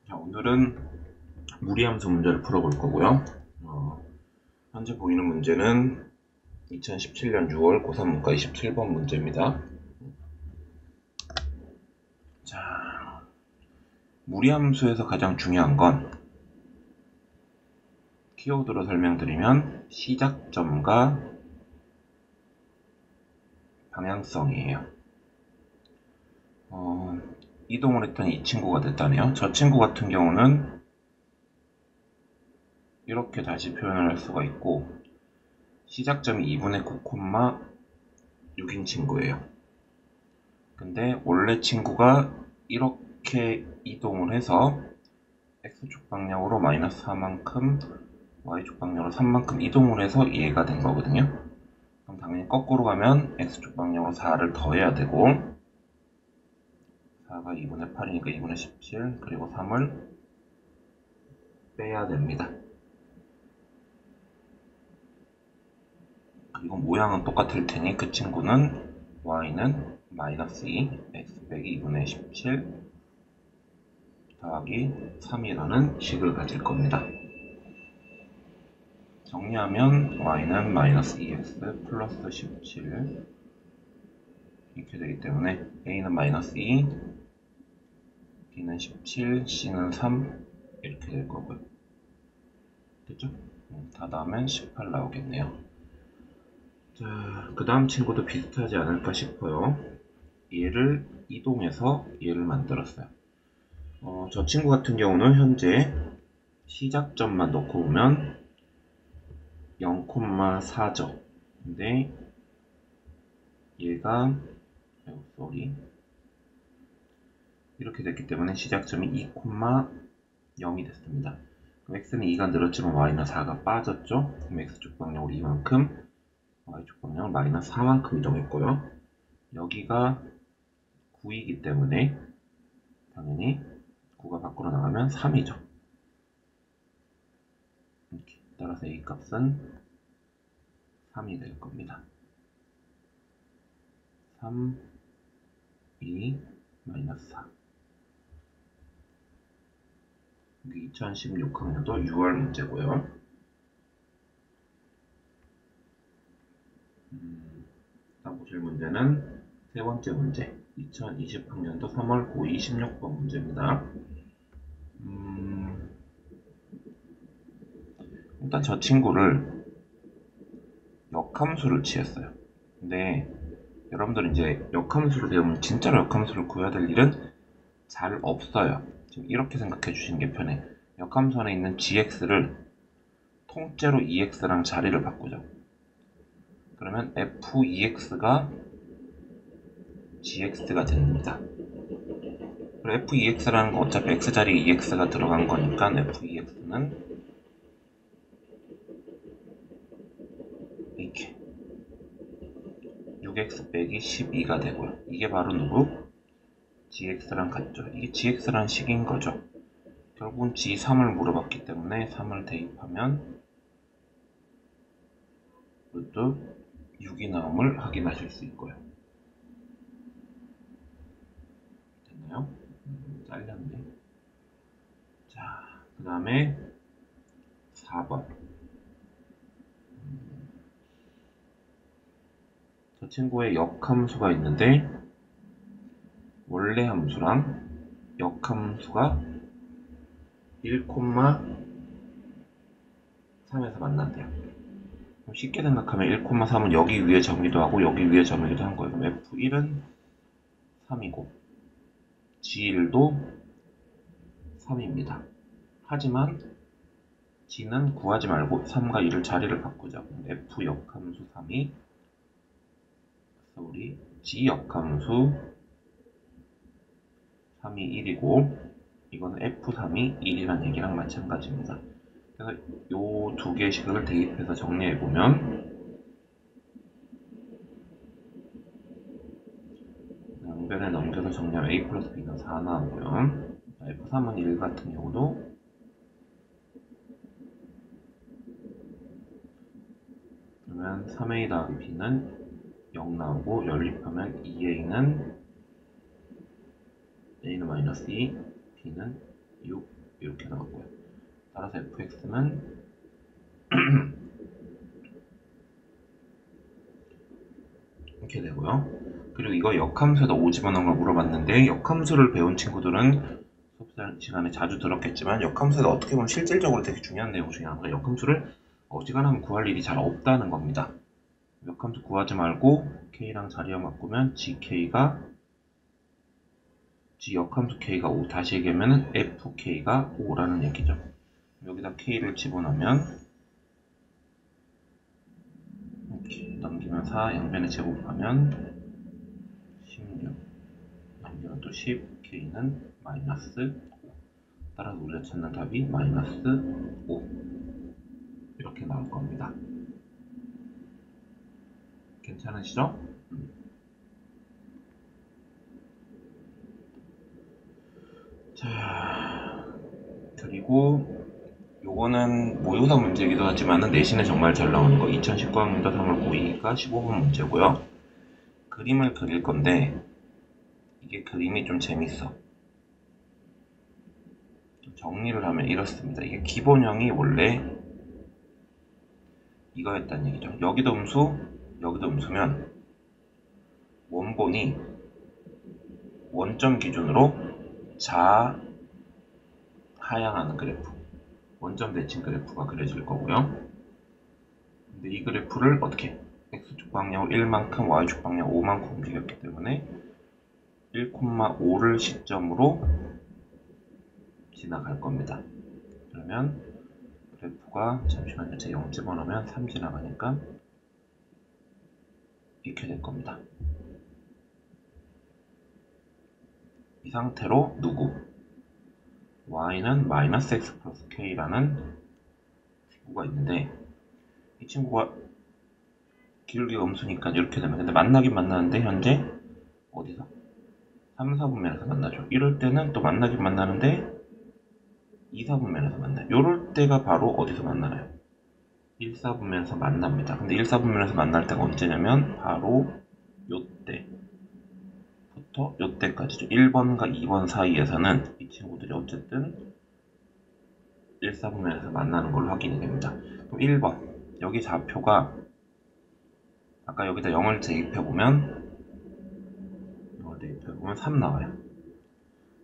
자, 오늘은 무리함수 문제를 풀어볼 거고요. 현재 보이는 문제는 2017년 6월 고3 문과 27번 문제입니다. 자, 무리함수에서 가장 중요한 건 키워드로 설명드리면 시작점과 방향성이에요. 이동을 했더니 이 친구가 됐다네요. 저 친구 같은 경우는 이렇게 다시 표현을 할 수가 있고, 시작점이 2분의 9,6인 친구예요. 근데 원래 친구가 이렇게 이동을 해서 x축 방향으로 마이너스 4만큼, y축 방향으로 3만큼 이동을 해서 얘가 된 거거든요. 그럼 당연히 거꾸로 가면 x축 방향으로 4를 더해야 되고, 4가 2분의 8이니까 2분의 17, 그리고 3을 빼야 됩니다. 그리고 모양은 똑같을 테니 그 친구는 y는 마이너스 2, x 빼기 2분의 17 더하기 3이라는 식을 가질 겁니다. 정리하면 y는 마이너스 2x 플러스 17 이렇게 되기 때문에 a는 마이너스 2, b는 17, c는 3 이렇게 될 거고요. 됐죠? 다 더하면 18 나오겠네요. 자, 그 다음 친구도 비슷하지 않을까 싶어요. 얘를 이동해서 얘를 만들었어요. 저 친구 같은 경우는 현재 시작점만 놓고 보면 0,4죠. 근데 얘가 이렇게 됐기 때문에 시작점이 2,0이 됐습니다. 그럼 x는 2가 늘었지만 y는 4가 빠졌죠. 그럼 x축 방향으로 2만큼, y축 방향으로 마이너스 4만큼 이동했고요. 여기가 9이기 때문에 당연히 9가 밖으로 나가면 3이죠. 이렇게. 따라서 a 값은 3이 될 겁니다. 3, 2, 마이너스 4. 여기 2016학년도 6월 문제고요. 다음 보실 문제는 세 번째 문제, 2020학년도 3월 고2 16번 문제입니다. 일단 저 친구를 역함수를 취했어요. 근데 여러분들은 이제 역함수를 배우면 진짜로 역함수를 구해야 될 일은 잘 없어요. 지금 이렇게 생각해 주시는 게 편해. 역함수 안에 있는 gx를 통째로 ex랑 자리를 바꾸죠. 그러면 f2x가 gx가 됩니다. 그리고 f2x라는 건 어차피 x 자리에 ex가 들어간 거니까 f2x는 이렇게 6x 빼기 12가 되고요. 이게 바로 누구? gx랑 같죠. 이게 gx라는 식인 거죠. 결국은 g3을 물어봤기 때문에 3을 대입하면 루트 6이 나옴을 확인하실 수 있고요. 됐나요? 잘렸네. 자, 그 다음에 4번. 저 친구의 역함수가 있는데 원래 함수랑 역함수가 1,3에서 만난대요. 쉽게 생각하면 1,3은 여기 위에 점이기도 하고 여기 위에 점이기도 한 거예요. 그럼 F1은 3이고 G1도 3입니다. 하지만 G는 구하지 말고 3과 2를 자리를 바꾸자. F 역함수 3이 우리 G 역함수 3이 1이고 이거는 F3이 1이라는 얘기랑 마찬가지입니다. 그래서 요 두 개의 식을 대입해서 정리해보면 양변에 넘겨서 정리하면 a 플러스 b는 4 나오고요. F3은 1 같은 경우도 그러면 3a 더하기 b는 0 나오고 연립하면 2a는 a는 마이너스 2, b는 6 이렇게 나왔고요. 따라서 fx는 이렇게 되고요. 그리고 이거 역함수에다 5 집어넣은 걸 물어봤는데 역함수를 배운 친구들은 수업 시간에 자주 들었겠지만 역함수에다 어떻게 보면 실질적으로 되게 중요한 내용 중에 하나가 역함수를 어지간하면 구할 일이 잘 없다는 겁니다. 역함수 구하지 말고 k랑 자리함 바꾸면 gk가 g 역함수 k가 5 다시 얘기하면 fk가 5라는 얘기죠. 여기다 k를 집어넣으면 이렇게 넘기면 4 양변에 제곱하면 16 남기면 또 10 k는 마이너스 5 따라서 우리가 찾는 답이 마이너스 5 이렇게 나올 겁니다. 괜찮으시죠? 자, 그리고 요거는 모의고사 문제이기도 하지만 내신에 정말 잘 나오는 거 2019학년도 3월 고2가 15분 문제고요. 그림을 그릴 건데 이게 그림이 좀 재밌어. 좀 정리를 하면 이렇습니다. 이게 기본형이 원래 이거였다는 얘기죠. 여기도 음수, 여기도 음수면 원본이 원점 기준으로 하향하는 그래프, 원점 대칭 그래프가 그려질 거고요. 근데 이 그래프를 어떻게 x축 방향으로 1만큼, y축 방향 5만큼 움직였기 때문에 1,5를 시점으로 지나갈 겁니다. 그러면 그래프가 잠시만요. 제가 0 집어넣으면 3 지나가니까 이렇게 될 겁니다. 이 상태로 누구? y는 마이너스 x 플러스 k라는 친구가 있는데 이 친구가 기울기가 음수니까 이렇게 되면 근데 만나긴 만나는데 현재 어디서? 3, 4분면에서 만나죠. 이럴 때는 또 만나긴 만나는데 2, 4분면에서 만나요. 이럴 때가 바로 어디서 만나나요? 1, 4분면에서 만납니다. 근데 1, 4분면에서 만날 때가 언제냐면 바로 요때부터 요때까지죠. 1번과 2번 사이에서는 이 친구들이 어쨌든 1, 4분면에서 만나는 걸로 확인이 됩니다. 그럼 1번 여기 좌표가 아까 여기다 0을 대입해보면 3 나와요.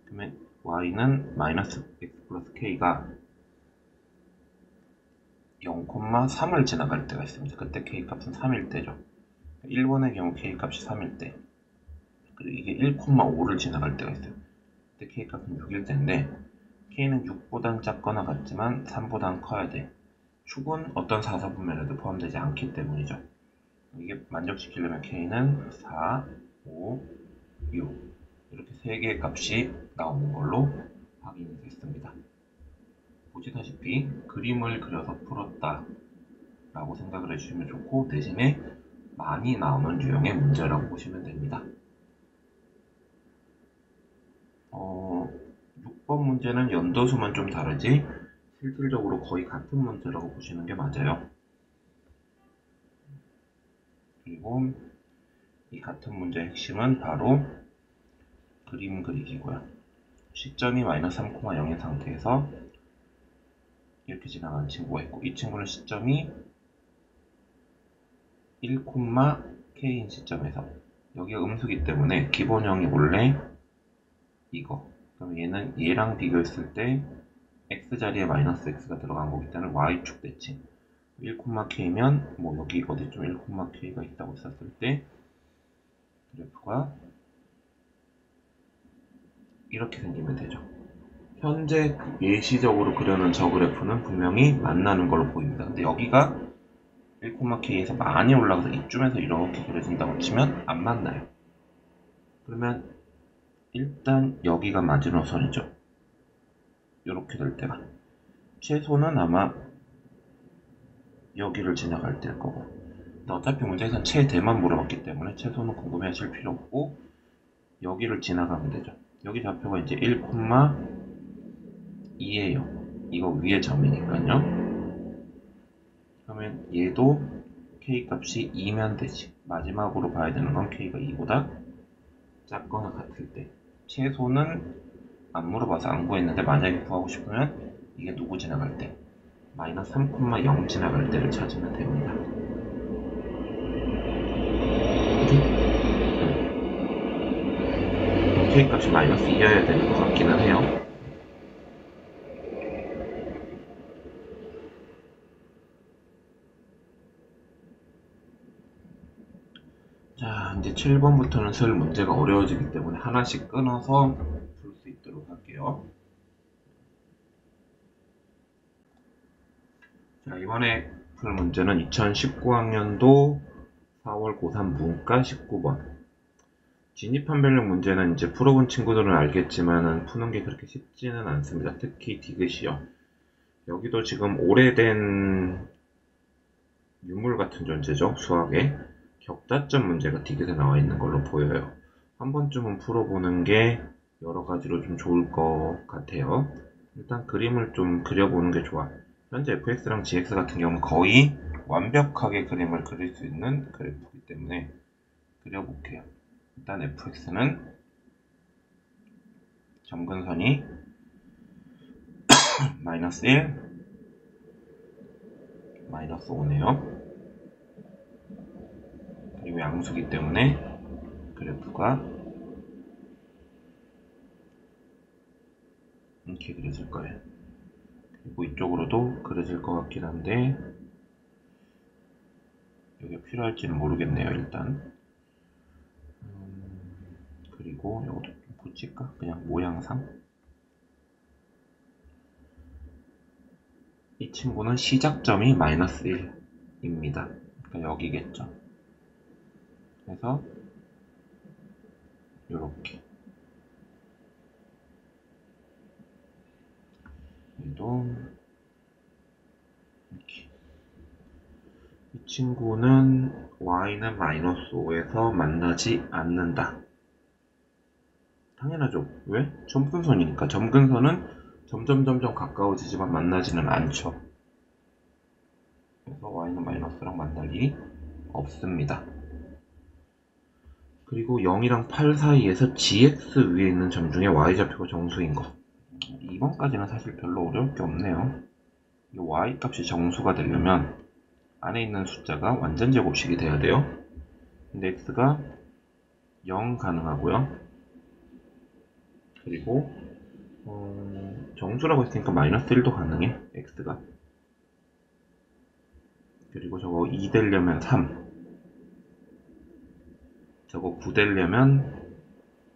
그러면 y는 마이너스 x 플러스 k가 0,3을 지나갈 때가 있습니다. 그때 k값은 3일 때죠. 1번의 경우 k값이 3일 때 그리고 이게 1,5를 지나갈 때가 있어요. 그때 k값은 6일 때인데 k는 6보단 작거나 같지만 3보단 커야 돼. 축은 어떤 4, 4분면에도 포함되지 않기 때문이죠. 이게 만족시키려면 k는 4, 5, 6 이렇게 3개의 값이 나오는 걸로 확인이 됐습니다. 보시다시피 그림을 그려서 풀었다 라고 생각을 해주시면 좋고 대신에 많이 나오는 유형의 문제라고 보시면 됩니다. 6번 문제는 연도수만 좀 다르지 실질적으로 거의 같은 문제라고 보시는 게 맞아요. 그리고 이 같은 문제의 핵심은 바로 그림 그리기고요. 시점이 마이너스 3,0인 상태에서 이렇게 지나가는 친구가 있고 이 친구는 시점이 1,k인 시점에서 여기가 음수기 때문에 기본형이 원래 이거 그럼 얘는 얘랑 비교했을 때 x자리에 마이너스 x가 들어간 거기 때문에 y축 대칭 1,k면 뭐 여기 어디쯤 1,k가 있다고 썼을 때 그래프가 이렇게 생기면 되죠. 현재 예시적으로 그려놓은 저 그래프는 분명히 만나는 걸로 보입니다. 근데 여기가 1,k에서 많이 올라가서 이쯤에서 이렇게 그려진다고 치면 안 만나요. 그러면 일단 여기가 마지노선이죠. 이렇게 될 때가 최소는 아마 여기를 지나갈 때일 거고 근데 어차피 문제에서는 최대만 물어봤기 때문에 최소는 궁금해하실 필요 없고 여기를 지나가면 되죠. 여기 좌표가 이제 1,2예요. 이거 위에 점이니까요. 그러면 얘도 k값이 2면 되지. 마지막으로 봐야 되는 건 K가 2보다 작거나 같을 때. 최소는 안 물어봐서 안 구했는데 만약에 구하고 싶으면 이게 누구 지나갈 때? 마이너스 3,0 지나갈 때를 찾으면 됩니다. K 값이 마이너스 2여야 되는 것 같기는 해요. 자, 이제 7번부터는 슬 문제가 어려워지기 때문에 하나씩 끊어서 풀 수 있도록 할게요. 자, 이번에 풀 문제는 2019학년도 4월 고3 문과 19번. 진입판별력 문제는 이제 풀어본 친구들은 알겠지만은 푸는 게 그렇게 쉽지는 않습니다. 특히 디귿이요. 여기도 지금 오래된 유물 같은 존재죠. 수학에. 격다점 문제가 디귿에 나와 있는 걸로 보여요. 한 번쯤은 풀어보는 게 여러 가지로 좀 좋을 것 같아요. 일단 그림을 좀 그려보는 게 좋아. 현재 fx랑 gx 같은 경우는 거의 완벽하게 그림을 그릴 수 있는 그래프이기 때문에 그려볼게요. 일단 fx는 점근선이 마이너스 1, 마이너스 5네요. 그리고 양수기 때문에 그래프가 이렇게 그려질 거예요. 그리고 이쪽으로도 그려질 것 같긴 한데 여기가 필요할지는 모르겠네요. 일단 그리고 이것도 좀 붙일까? 그냥 모양상. 이 친구는 시작점이 마이너스 1입니다. 그러니까 여기겠죠. 그래서 이렇게 얘도 이렇게. 이 친구는 y는 마이너스 5에서 만나지 않는다. 당연하죠. 왜? 점근선이니까. 점근선은 점점 가까워지지만 만나지는 않죠. 그래서 y는 마이너스랑 만날 일이 없습니다. 그리고 0이랑 8 사이에서 gx 위에 있는 점 중에 y좌표가 정수인 것. 2번까지는 사실 별로 어려울 게 없네요. 이 y 값이 정수가 되려면 안에 있는 숫자가 완전 제곱식이 돼야 돼요. 근데 x가 0 가능하고요. 그리고 정수라고 했으니까 마이너스 1도 가능해. x가. 그리고 저거 2 되려면 3. 저거 9 되려면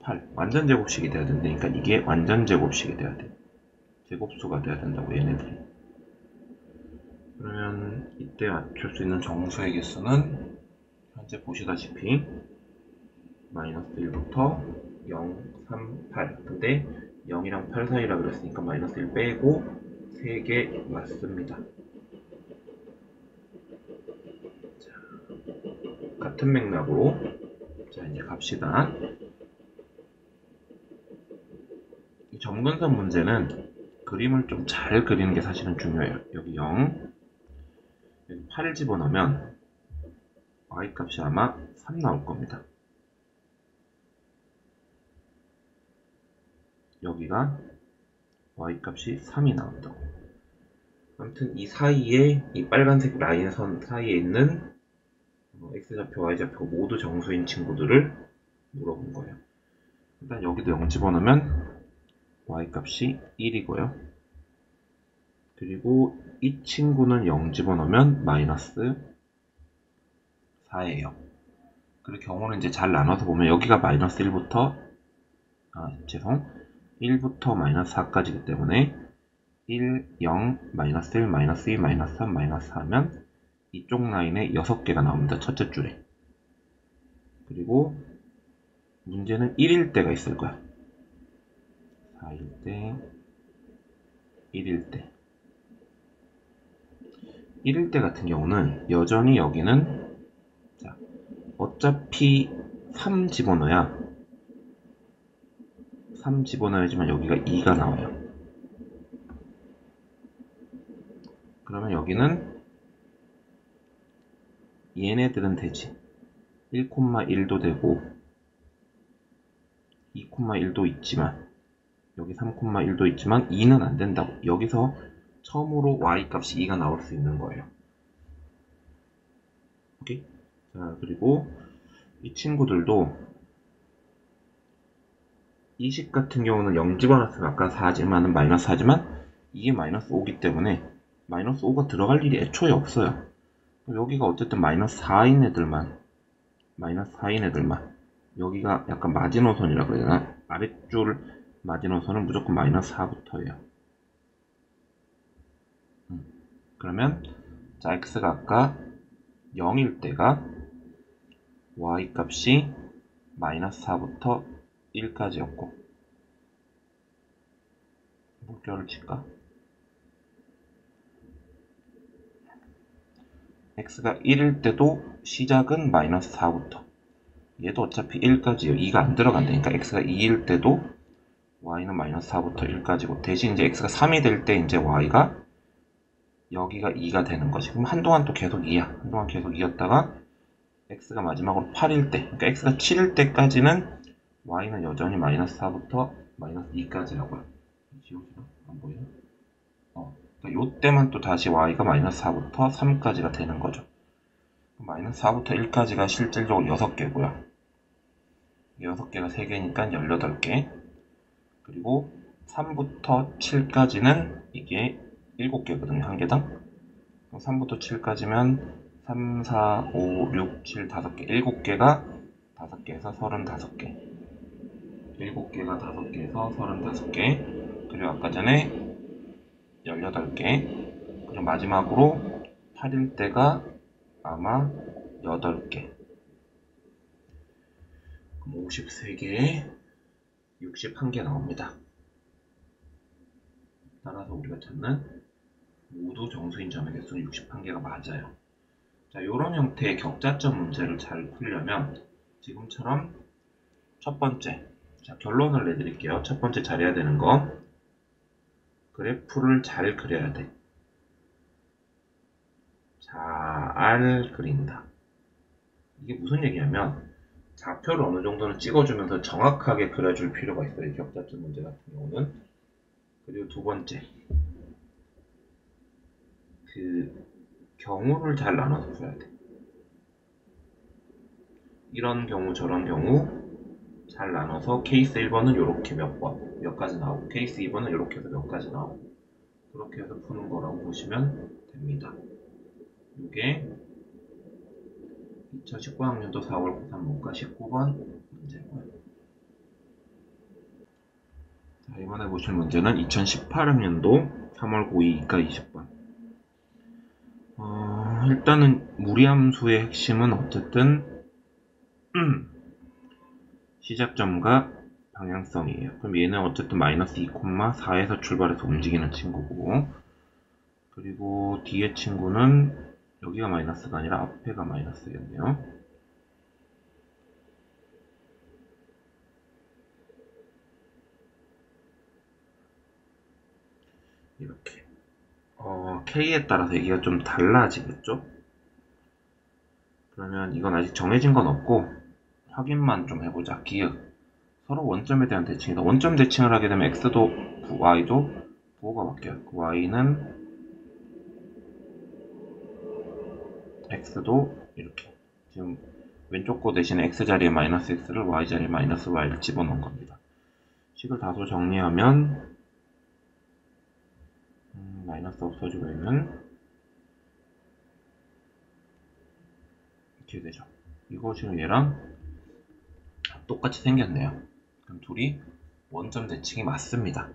8. 완전 제곱식이 돼야 된다니까 이게 완전 제곱식이 돼야 돼. 제곱수가 돼야 된다고 얘네들이. 그러면 이때 맞출 수 있는 정수의 개수는 현재 보시다시피 마이너스 1부터 0, 3, 8. 근데 0이랑 8 사이라 그랬으니까 마이너스 1 빼고 3개 맞습니다. 자, 같은 맥락으로 자 이제 갑시다. 이 점근선 문제는 그림을 좀 잘 그리는 게 사실은 중요해요. 여기 0, 여기 8을 집어넣으면 y값이 아마 3 나올 겁니다. 여기가 y값이 3이 나온다고. 아무튼 이 사이에 이 빨간색 라인 선 사이에 있는 x좌표, y좌표 모두 정수인 친구들을 물어본 거예요. 일단 여기도 0 집어넣으면 y값이 1이고요. 그리고 이 친구는 0 집어넣으면 마이너스 4예요. 그리고 경우는 이제 잘 나눠서 보면 여기가 마이너스 1부터 1부터 마이너스 4까지이기 때문에 1, 0, 마이너스 1, 마이너스 2, 마이너스 3, 마이너스 4 하면 이쪽 라인에 6개가 나옵니다. 첫째 줄에. 그리고 문제는 1일 때가 있을 거야. 4일 때, 1일 때. 1일 때 같은 경우는 여전히 여기는 자, 어차피 3 집어넣어야지만 여기가 2가 나와요. 그러면 여기는 얘네들은 되지. 1,1도 되고 2,1도 있지만 여기 3,1도 있지만 2는 안 된다고. 여기서 처음으로 y 값이 2가 나올 수 있는 거예요. 오케이? 자, 그리고 이 친구들도 이 식 같은 경우는 0 집어넣었으면 아까 4지만은 마이너스 4지만 이게 마이너스 5기 때문에 마이너스 5가 들어갈 일이 애초에 없어요. 여기가 어쨌든 마이너스 4인 애들만 여기가 약간 마지노선이라고 해야 되나? 아랫줄 마지노선은 무조건 마이너스 4부터예요. 그러면 자, x가 아까 0일 때가 y 값이 마이너스 4부터 1까지였고 물결을 칠까? x가 1일 때도 시작은 마이너스 4부터 얘도 어차피 1까지요. 2가 안 들어간다니까. x가 2일 때도 y는 마이너스 4부터 1까지고 대신 이제 x가 3이 될 때 이제 y가 여기가 2가 되는 거지. 그럼 한동안 또 계속 2야. 한동안 계속 2였다가 x가 마지막으로 8일 때, 그러니까 x가 7일 때까지는 y는 여전히 마이너스 4부터 마이너스 2까지라고요. 지워지나? 안 보이나? 그러니까 요때만 또 다시 y가 마이너스 4부터 3까지가 되는 거죠. 마이너스 4부터 1까지가 실질적으로 6개고요. 6개가 3개니까 18개. 그리고 3부터 7까지는 이게 7개거든요. 한 개당. 3부터 7까지면 3, 4, 5, 6, 7, 5개. 7개가 5개에서 35개. 7개가 5개에서 35개. 그리고 아까 전에 18개. 그리고 마지막으로 8일 때가 아마 8개. 그럼 53개에 61개 나옵니다. 따라서 우리가 찾는 모두 정수인 점의 개수는 61개가 맞아요. 자, 이런 형태의 격자점 문제를 잘 풀려면 지금처럼 첫 번째, 자, 결론을 내드릴게요. 첫 번째 잘해야 되는 거, 그래프를 잘 그려야 돼. 잘 그린다. 이게 무슨 얘기냐면 좌표를 어느 정도는 찍어주면서 정확하게 그려줄 필요가 있어요. 이 격자점 문제 같은 경우는. 그리고 두 번째, 그 경우를 잘 나눠서 풀어야 돼. 이런 경우 저런 경우 잘 나눠서 케이스 1번은 이렇게 몇 가지 나오고 케이스 2번은 이렇게 해서 몇 가지 나오고 그렇게 해서 푸는 거라고 보시면 됩니다. 이게 2019학년도 4월 고3 문과 19번 문제고요. 자, 이번에 보실 문제는 2018학년도 3월 고2 이과 20번. 일단은 무리함수의 핵심은 어쨌든 시작점과 방향성이에요. 그럼 얘는 어쨌든 마이너스 2,4에서 출발해서 움직이는 친구고, 그리고 뒤에 친구는 여기가 마이너스가 아니라 앞에가 마이너스겠네요. 이렇게 K에 따라서 얘기가 좀 달라지겠죠? 그러면 이건 아직 정해진 건 없고 확인만 좀 해보자. 기억. 서로 원점에 대한 대칭이다. 원점 대칭을 하게 되면 X도 Y도 부호가 바뀌어요. 그 Y는 X도 이렇게 지금 왼쪽 거 대신에 X 자리에 마이너스 X를 Y 자리에 마이너스 Y를 집어넣은 겁니다. 식을 다소 정리하면 마이너스 없어지고 있는 이렇게 되죠. 이거 지금 얘랑 똑같이 생겼네요. 그럼 둘이 원점 대칭이 맞습니다.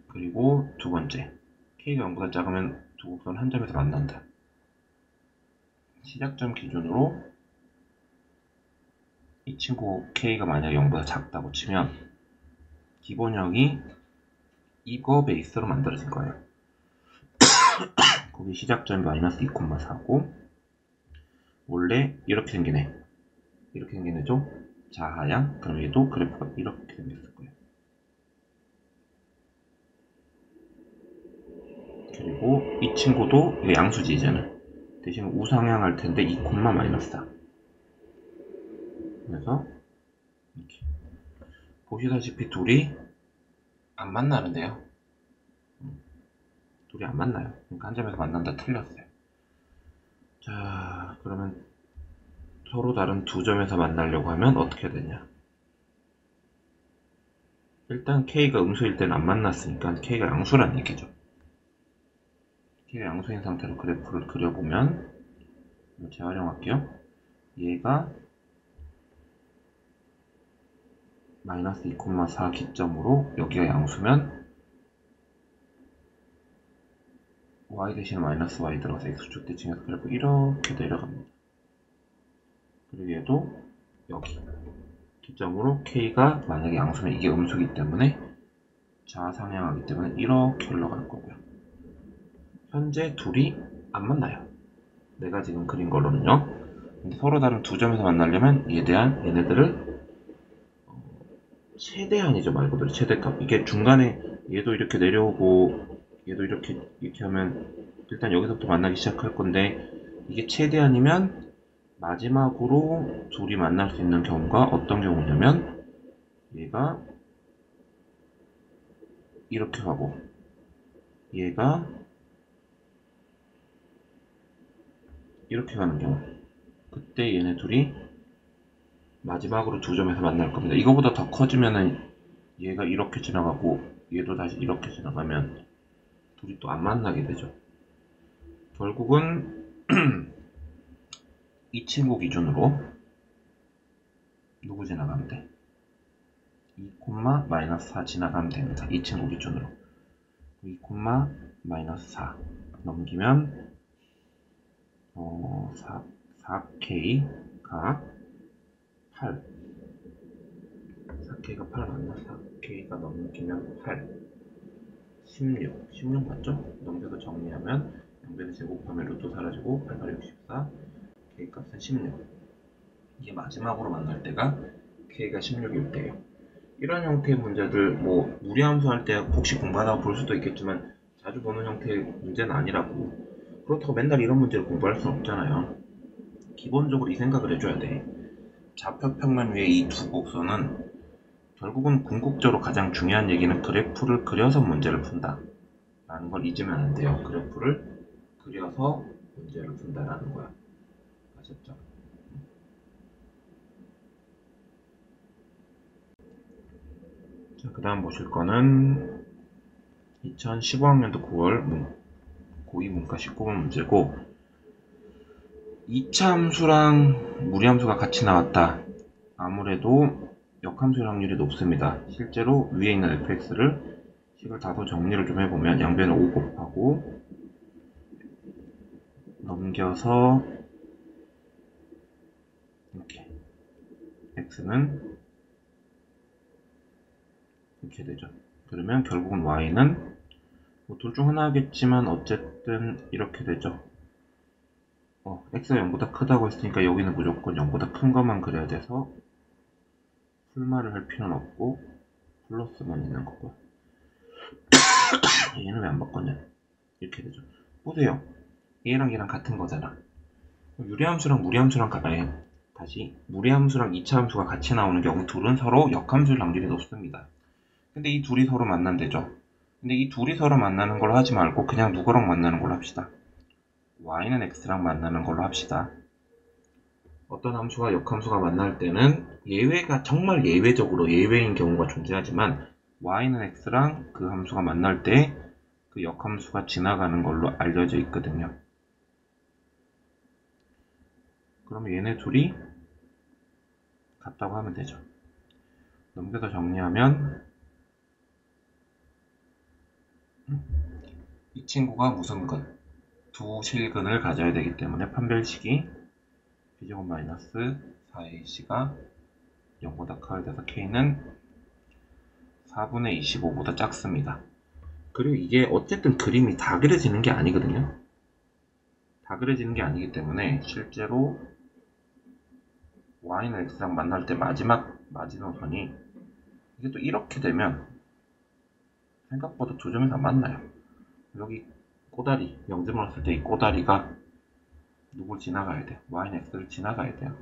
그리고 두 번째, K가 0보다 작으면 두 곡선은 한 점에서 만난다. 시작점 기준으로 이 친구 K가 만약에 0보다 작다고 치면 기본형이 이거 베이스로 만들어진 거예요. 거기 시작점이 마이너스 2,4고 원래 이렇게 생기네. 이렇게 생긴 애죠. 자하양. 그럼 얘도 그래프가 이렇게 생겼을 거예요. 그리고 이 친구도 양수지 이제는 대신 우상향 할 텐데 2, 마이너스 4. 지나가면서 이렇게 보시다시피 둘이 안 만나는데요. 둘이 안 만나요. 그러니까 한 점에서 만난다 틀렸어요. 자, 그러면 서로 다른 두 점에서 만나려고 하면 어떻게 되냐? 일단 K가 음수일 때는 안 만났으니까 K가 양수란 얘기죠. K가 양수인 상태로 그래프를 그려보면 재활용할게요. 얘가 마이너스 2,4 기점으로 여기가 양수면 y 대신에 마이너스 y 들어가서 x축 대칭해서 그래프 이렇게 내려갑니다. 그리고 얘도 여기 기점으로 k가 만약에 양수면 이게 음수기 때문에 좌상향하기 때문에 이렇게 흘러갈 거고요. 현재 둘이 안 만나요. 내가 지금 그린 걸로는요. 근데 서로 다른 두 점에서 만나려면 얘네들을 최대한이죠. 말 그대로 최대값. 이게 중간에 얘도 이렇게 내려오고 얘도 이렇게 하면 일단 여기서부터 만나기 시작할 건데 이게 최대한이면 마지막으로 둘이 만날 수 있는 경우가 어떤 경우냐면 얘가 이렇게 가고 얘가 이렇게 가는 경우, 그때 얘네 둘이 마지막으로 두 점에서 만날 겁니다. 이거보다 더 커지면은 얘가 이렇게 지나가고 얘도 다시 이렇게 지나가면 둘이 또 안 만나게 되죠. 결국은 이 친구 기준으로 누구 지나가면 돼? 2,-4 지나가면 됩니다. 이 친구 기준으로 2,-4 넘기면 4K가 8 4K가 8 맞나? 4K가 넘기면 8 16 맞죠? 넘겨서 정리하면 0배를 제곱하면 루트 사라지고 8, 8, 64 K값은 16. 이게 마지막으로 만날 때가 K가 16일 때예요. 이런 형태의 문제들 뭐 무리함수 할 때 혹시 공부하다가 볼 수도 있겠지만 자주 보는 형태의 문제는 아니라고. 그렇다고 맨날 이런 문제를 공부할 수는 없잖아요. 기본적으로 이 생각을 해줘야 돼. 좌표평면 위에 이 두 곡선은 결국은 궁극적으로 가장 중요한 얘기는 그래프를 그려서 문제를 푼다 라는 걸 잊으면 안 돼요. 그래프를 그려서 문제를 푼다라는 거야. 아셨죠? 자, 그 다음 보실 거는 2015학년도 9월 고2 문과 19번 문제고 2차 함수랑 무리함수가 같이 나왔다. 아무래도 역함수일 확률이 높습니다. 실제로 위에 있는 fx를 식을 다소 정리를 좀 해보면 양변을 5 곱하고 넘겨서 이렇게 x는 이렇게 되죠. 그러면 결국은 y는 뭐 둘 중 하나겠지만 어쨌든 이렇게 되죠. x가 0보다 크다고 했으니까 여기는 무조건 0보다 큰 것만 그려야 돼서 풀말을 할 필요는 없고 플러스만 있는 거고 얘는 왜 안 바꿨냐 이렇게 되죠. 보세요. 얘랑 얘랑 같은 거잖아. 유리함수랑 무리함수랑 무리함수랑 2차 함수가 같이 나오는 경우 둘은 서로 역함수일 확률이 높습니다. 근데 이 둘이 서로 만난대죠. 근데 이 둘이 서로 만나는 걸로 하지 말고 그냥 누구랑 만나는 걸로 합시다. y는 x랑 만나는 걸로 합시다. 어떤 함수와 역함수가 만날 때는 예외가 정말 예외적으로 예외인 경우가 존재하지만 y는 x랑 그 함수가 만날 때 그 역함수가 지나가는 걸로 알려져 있거든요. 그럼 얘네 둘이 같다고 하면 되죠. 넘겨서 정리하면 이 친구가 무슨 근? 두 실근을 가져야 되기 때문에 판별식이 b제곱 마이너스 4ac가 0보다 커야 돼서 k는 4분의 25보다 작습니다. 그리고 이게 어쨌든 그림이 다 그려지는 게 아니거든요. 다 그려지는 게 아니기 때문에 실제로 y는 x랑 만날 때 마지막 마지노선이 이게 또 이렇게 되면 생각보다 두 점에서 안 만나요. 여기 꼬다리 0점을 했을 때 이 꼬다리가 누굴 지나가야 돼? y는 x를 지나가야 돼요.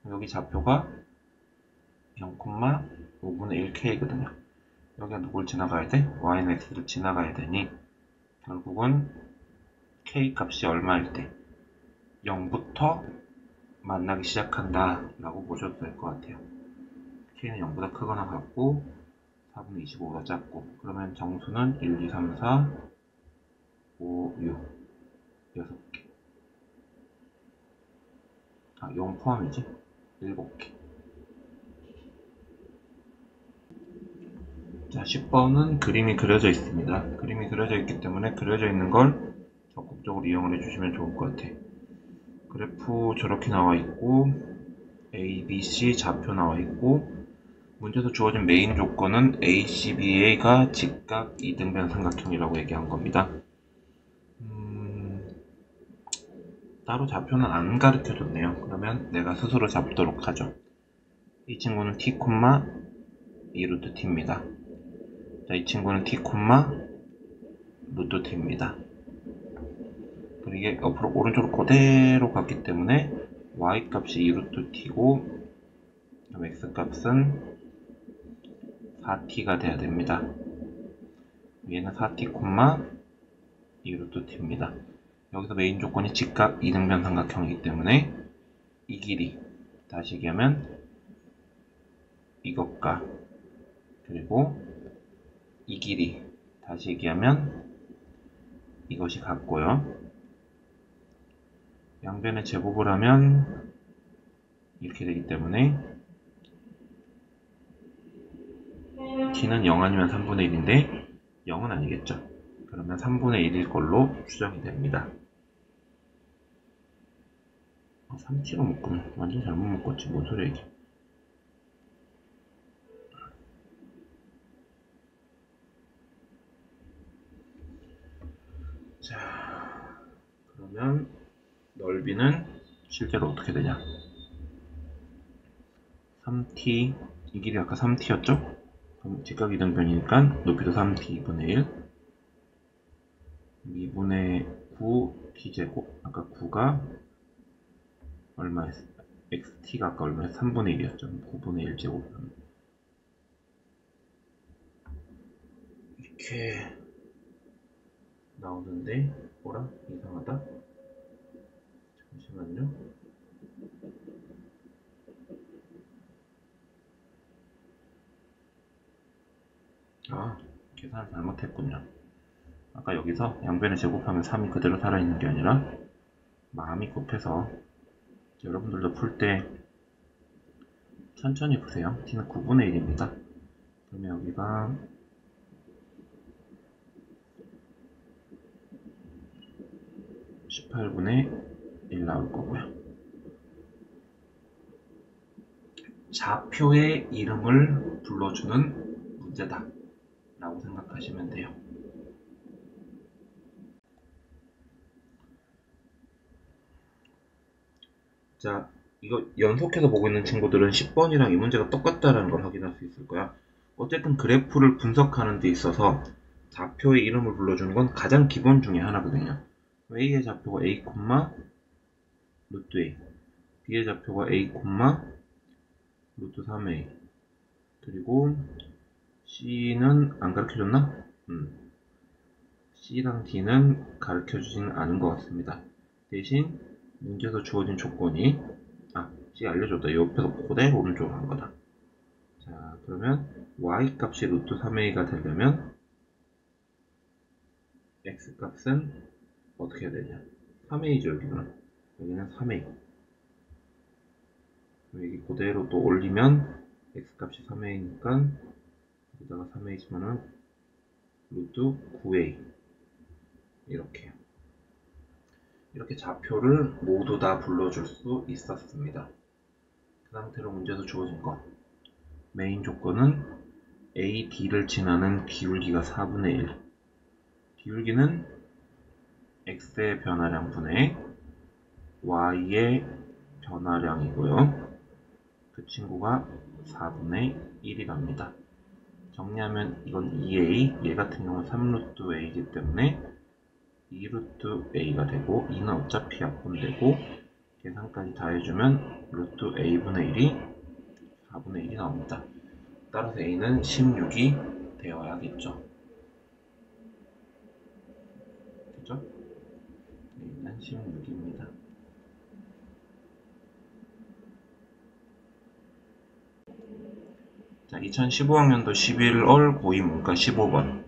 여기 좌표가 0,5분의 1k거든요. 여기가 누굴 지나가야 돼? y는 x를 지나가야 되니 결국은 k 값이 얼마일 때 0부터 만나기 시작한다 라고 보셔도 될 것 같아요. k는 0보다 크거나 같고 4분의 25보다 작고, 그러면 정수는 1, 2, 3, 4, 5, 6 6개. 0 포함이지? 7개. 자, 10번은 그림이 그려져 있습니다. 그림이 그려져 있기 때문에 그려져 있는 걸 적극적으로 이용을 해주시면 좋을 것 같아요. 그래프 저렇게 나와 있고 A, B, C 좌표 나와 있고, 문제에서 주어진 메인 조건은 A, C, B가 직각 이등변 삼각형이라고 얘기한 겁니다. 따로 좌표는 안 가르쳐줬네요. 그러면 내가 스스로 잡도록 하죠. 이 친구는 t, 2루트 t입니다. 자, 이 친구는 t, 루트 t입니다. 그리고 이게 옆으로 오른쪽으로 그대로 갔기 때문에 y 값이 2루트 t고 x 값은 4t가 돼야 됩니다. 얘는 4t, 2루트 t입니다. 여기서 메인 조건이 직각 이등변 삼각형이기 때문에 이 길이, 다시 얘기하면 이것과, 그리고 이 길이, 다시 얘기하면 이것이 같고요. 양변의 제곱을 하면 이렇게 되기 때문에 t는 0 아니면 3분의 1인데 0은 아니겠죠. 그러면 3분의 1일 걸로 추정이 됩니다. 3t로 묶으면 완전 잘못 묶었지. 뭔 소리야 이게. 자, 그러면 넓이는 실제로 어떻게 되냐. 3t, 이 길이 아까 3t였죠? 그럼 직각 이등변이니까 높이도 3t 2분의 1, 2분의 9 t제곱, 아까 9가 얼마였어? xt가 아까 얼마였어? 3분의 1이었죠. 9분의 1제곱. 이렇게 나오는데 뭐라? 이상하다. 잠시만요. 계산을 잘못했군요. 아까 여기서 양변을 제곱하면 3이 그대로 살아있는 게 아니라 마음이 급해서, 여러분들도 풀 때 천천히 보세요. t는 9분의 1입니다. 그러면 여기가 18분의 1 나올 거고요. 좌표의 이름을 불러주는 문제다 라고 생각하시면 돼요. 자, 이거 연속해서 보고 있는 친구들은 10번이랑 이 문제가 똑같다는 걸 확인할 수 있을 거야. 어쨌든 그래프를 분석하는 데 있어서 좌표의 이름을 불러주는 건 가장 기본 중에 하나거든요. A의 좌표가 A, 루트 A, B의 좌표가 A, 루트 3A, 그리고 C는 안 가르쳐줬나? C랑 D는 가르쳐주지는 않은 것 같습니다. 대신 문제에서 주어진 조건이, C 알려줬다. 옆에서 그대로 오른쪽으로 한 거다. 자, 그러면 Y 값이 루트 3A가 되려면 X 값은 어떻게 해야 되냐? 3A죠, 여기는 3A. 여기 그대로 또 올리면 X 값이 3A니까 여기다가 3A지만은 루트 9A. 이렇게 좌표를 모두 다 불러줄 수 있었습니다. 그 상태로 문제에서 주어진 것, 메인 조건은 AD를 지나는 기울기가 4분의 1. 기울기는 X의 변화량 분의 Y의 변화량이고요. 그 친구가 4분의 1이랍니다. 정리하면 이건 2A, 얘 같은 경우는 3루트 A이기 때문에 2루트 A가 되고, 2는 어차피 약분되고 계산까지 다 해주면 루트 a분의 1이 4분의 1이 나옵니다. 따라서 a는 16이 되어야겠죠. 그죠? a는 16입니다. 자, 2015학년도 11월 고2 문과 15번.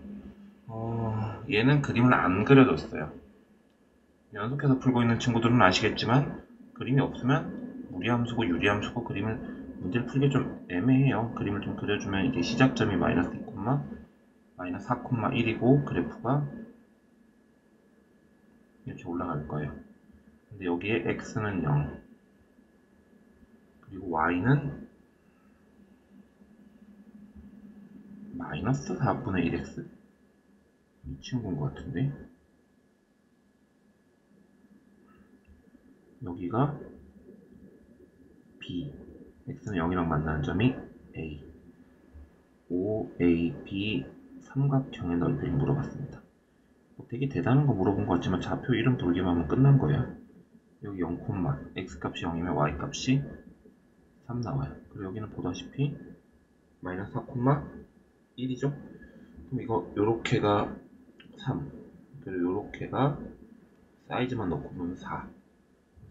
얘는 그림을 안 그려줬어요. 연속해서 풀고 있는 친구들은 아시겠지만 그림이 없으면 무리함수고 유리함수고 문제를 풀기 좀 애매해요. 그림을 좀 그려주면 이게 시작점이 마이너스 2, 마이너스 4,1이고 그래프가 이렇게 올라갈 거예요. 근데 여기에 x는 0 그리고 y는 마이너스 4분의 1x 이 친구인 것 같은데 여기가 b x는 0이랑 만나는 점이 a OAB 삼각형의 넓이를 물어봤습니다. 되게 대단한 거 물어본 것 같지만 좌표 이름 돌기만 하면 끝난 거예요. 여기 0, x값이 0이면 y값이 3 나와요. 그리고 여기는 보다시피 마이너스 4,1이죠. 그럼 이거 요렇게가 3 그리고 요렇게가 사이즈만 넣고 보면 4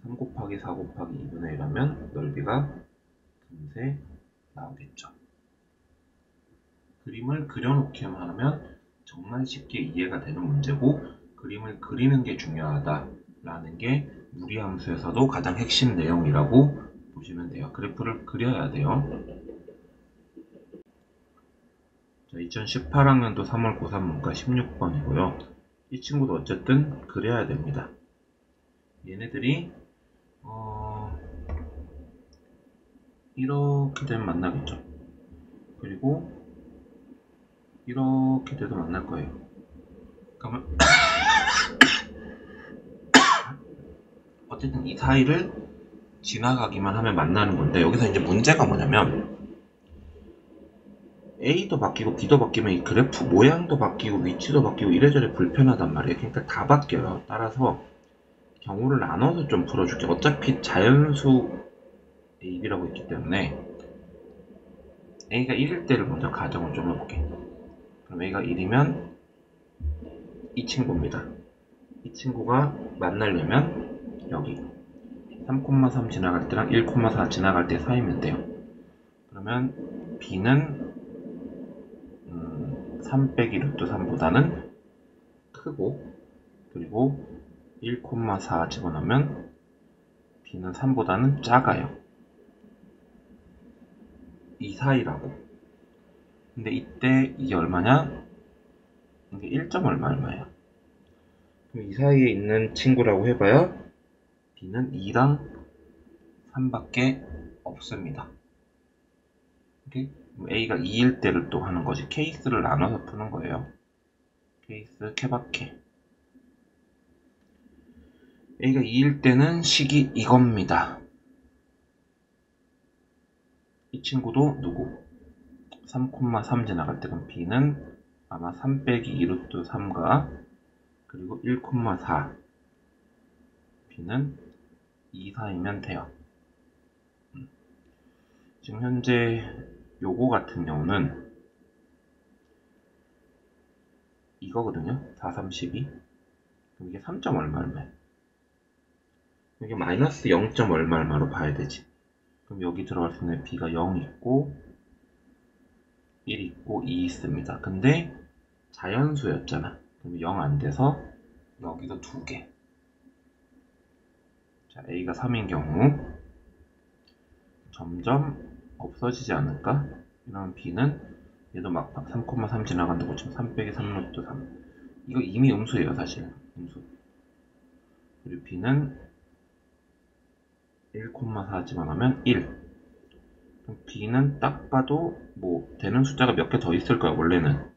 3 곱하기 4 곱하기 2분의 1 하면 넓이가 금세 나오겠죠. 그림을 그려놓기만 하면 정말 쉽게 이해가 되는 문제고 그림을 그리는 게 중요하다라는 게 무리함수에서도 가장 핵심 내용이라고 보시면 돼요. 그래프를 그려야 돼요. 자, 2018학년도 3월 고3 문과 16번이고요. 이 친구도 어쨌든 그려야 됩니다. 얘네들이 이렇게 되면 만나겠죠. 그리고 이렇게 돼도 만날 거예요. 그러면 어쨌든 이 사이를 지나가기만 하면 만나는 건데 여기서 이제 문제가 뭐냐면 A도 바뀌고 B도 바뀌면 이 그래프 모양도 바뀌고 위치도 바뀌고 이래저래 불편하단 말이에요. 그러니까 다 바뀌어요. 따라서 경우를 나눠서 좀 풀어줄게요. 어차피 자연수 AB라고 있기 때문에 A가 1일 때를 먼저 가정을 좀 해볼게요. 그럼 A가 1이면 이 친구입니다. 이 친구가 만나려면 여기 3,3 지나갈 때랑 1,4 지나갈 때 사이면 돼요. 그러면 B는 3 빼기 루트 3보다는 크고 그리고 1,4 집어넣으면 B는 3보다는 작아요. 이 사이라고. 근데 이때 이게 얼마냐? 이게 1점 얼마예요. 그럼 이 사이에 있는 친구라고 해봐야 B는 2랑 3밖에 없습니다. 오케이? A가 2일 때를 또 하는 거지. 케이스를 나눠서 푸는 거예요. 케이스 케바케. A가 2일 때는 식이 이겁니다. 이 친구도 누구? 3,3 지나갈 때 그럼 B는 아마 3 빼기 2루트 3과 그리고 1,4 B는 2 사이면 돼요. 지금 현재 요거 같은 경우는 이거거든요. 4, 3, 12 그럼 이게 3점 얼마예요? 이게 마이너스 0점 얼마로 봐야 되지. 그럼 여기 들어갈 수 있는 B가 0 있고 1 있고 2 있습니다. 근데 자연수였잖아. 그럼 0 안 돼서 여기도 2개. 자, A가 3인 경우 점점 없어지지 않을까? 이러면 B는 얘도 막 3,3 지나간다고 치면 3 빼기 3루트 3. 이거 이미 음수예요, 사실. 음수. 그리고 B는 1,4 집어넣으면 1. 그럼 B는 딱 봐도 뭐 되는 숫자가 몇 개 더 있을 거야, 원래는.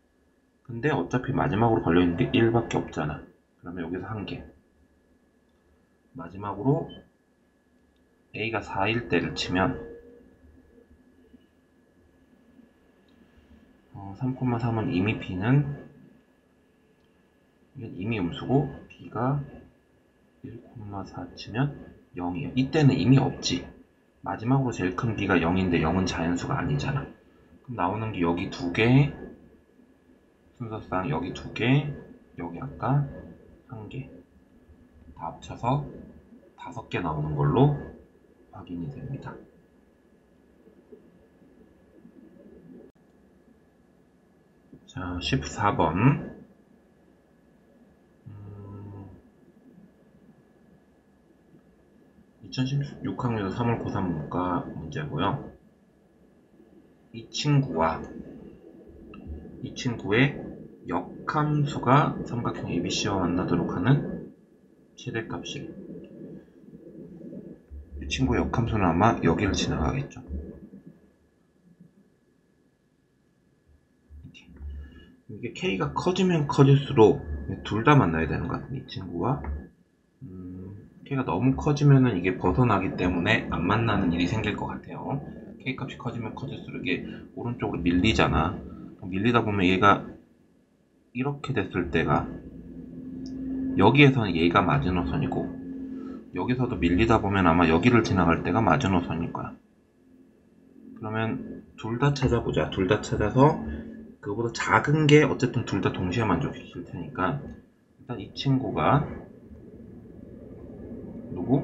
근데 어차피 마지막으로 걸려있는 게 1밖에 없잖아. 그러면 여기서 1개. 마지막으로 A가 4일 때를 치면 3,3은 이미 B는 이건 이미 음수고 B가 1,4 치면 0이에요. 이때는 이미 없지. 마지막으로 제일 큰 b가 0인데 0은 자연수가 아니잖아. 그럼 나오는 게 여기 2개, 순서상 여기 2개, 여기 아까 1개. 다 합쳐서 5개 나오는 걸로 확인이 됩니다. 자, 14번. 2016학년 3월 고3 문과 문제고요. 이 친구의 역함수가 삼각형 ABC와 만나도록 하는 최대값이. 이 친구의 역함수는 아마 여기를 지나가겠죠. 이게 K가 커지면 커질수록 둘 다 만나야 되는 것 같은데, 이 친구와 K가 너무 커지면은 이게 벗어나기 때문에 안 만나는 일이 생길 것 같아요. K 값이 커지면 커질수록 이게 오른쪽으로 밀리잖아. 밀리다 보면 얘가 이렇게 됐을 때가 여기에서는 얘가 마지노선이고, 여기서도 밀리다 보면 아마 여기를 지나갈 때가 마지노선일 거야. 그러면 둘 다 찾아보자. 둘 다 찾아서 그거보다 작은 게 어쨌든 둘 다 동시에 만족시킬 테니까, 일단 이 친구가 누구?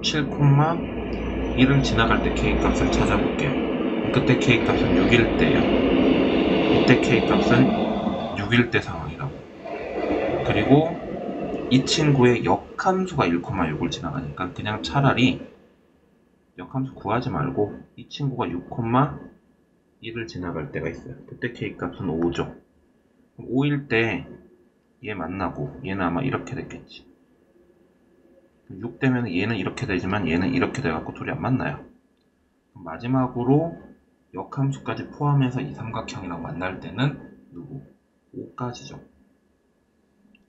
7,1을 지나갈 때 K값을 찾아볼게요. 그때 K값은 6일 때예요. 이때 K값은 6일 때 상황이라고. 그리고 이 친구의 역함수가 1,6을 지나가니까 그냥 차라리 역함수 구하지 말고 이 친구가 6,1을 지나갈 때가 있어요. 그때 K값은 5죠. 5일 때 얘 만나고 얘는 아마 이렇게 됐겠지. 6 되면 얘는 이렇게 되지만 얘는 이렇게 돼갖고 둘이 안 만나요. 마지막으로 역함수까지 포함해서 이 삼각형이랑 만날 때는 누구? 5까지죠.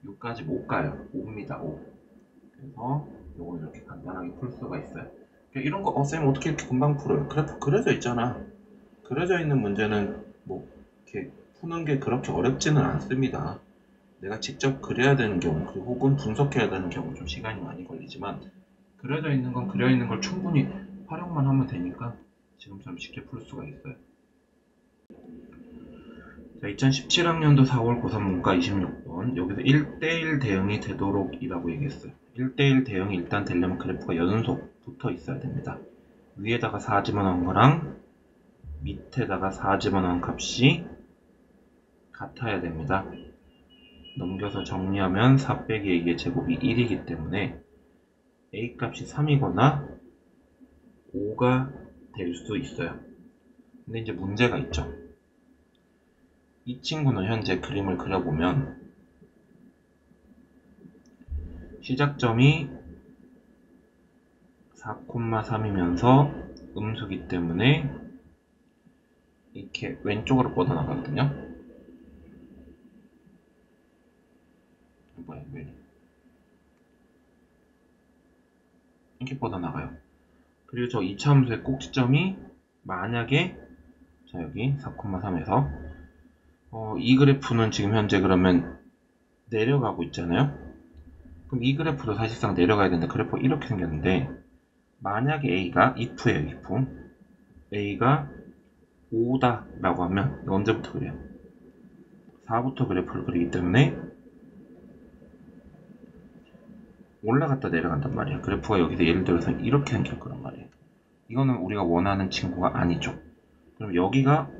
6까지 못 가요. 5입니다. 5. 그래서 요거 이렇게 간단하게 풀 수가 있어요. 이런 거 쌤 어떻게 이렇게 금방 풀어요? 그래프 그려져 있잖아. 그려져 있는 문제는 뭐 이렇게 푸는 게 그렇게 어렵지는 않습니다. 내가 직접 그려야 되는 경우, 그리고 혹은 분석해야 되는 경우 좀 시간이 많이 걸리지만, 그려져 있는 건 그려 있는 걸 충분히 활용만 하면 되니까 지금처럼 쉽게 풀 수가 있어요. 자, 2017학년도 4월 고3 문과 26번. 여기서 1대1 대응이 되도록 이라고 얘기했어요. 1대1 대응이 일단 되려면 그래프가 연속 붙어 있어야 됩니다. 위에다가 4 집어넣은 거랑 밑에다가 4 집어넣은 값이 같아야 됩니다. 넘겨서 정리하면 4 빼기 A의 제곱이 1이기 때문에 A 값이 3이거나 5가 될 수 있어요. 근데 이제 문제가 있죠. 이 친구는 현재 그림을 그려보면 시작점이 4,3이면서 음수기 때문에 이렇게 왼쪽으로 뻗어나가거든요. 이렇게 뻗어나가요. 그리고 저 2차 함수의 꼭지점이 만약에 자 여기 4,3에서 이 그래프는 지금 현재 그러면 내려가고 있잖아요. 그럼 이 그래프도 사실상 내려가야 되는데 그래프가 이렇게 생겼는데, 만약에 A가 if예요. if A가 5다 라고 하면 언제부터 그래요? 4부터 그래프를 그리기 때문에 올라갔다 내려간단 말이야. 그래프가 여기서 예를 들어서 이렇게 생길 거란 말이에요. 이거는 우리가 원하는 친구가 아니죠. 그럼 여기가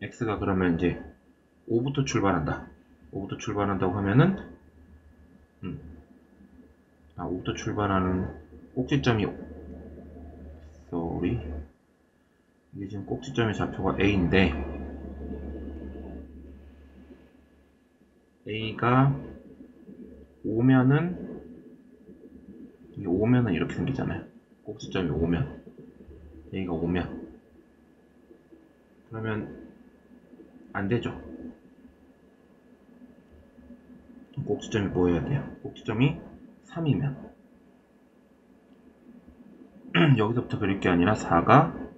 x가 그러면 이제 5부터 출발한다. 5부터 출발한다고 하면은 5부터 출발하는 꼭지점이 이게 지금 꼭지점의 좌표가 a인데, a가 오면은 이렇게 생기잖아요. 꼭지점이 오면, A가 오면, 그러면 안 되죠. 꼭지점이 뭐여야 돼요? 꼭지점이 3이면 여기서부터 그릴 게 아니라 4가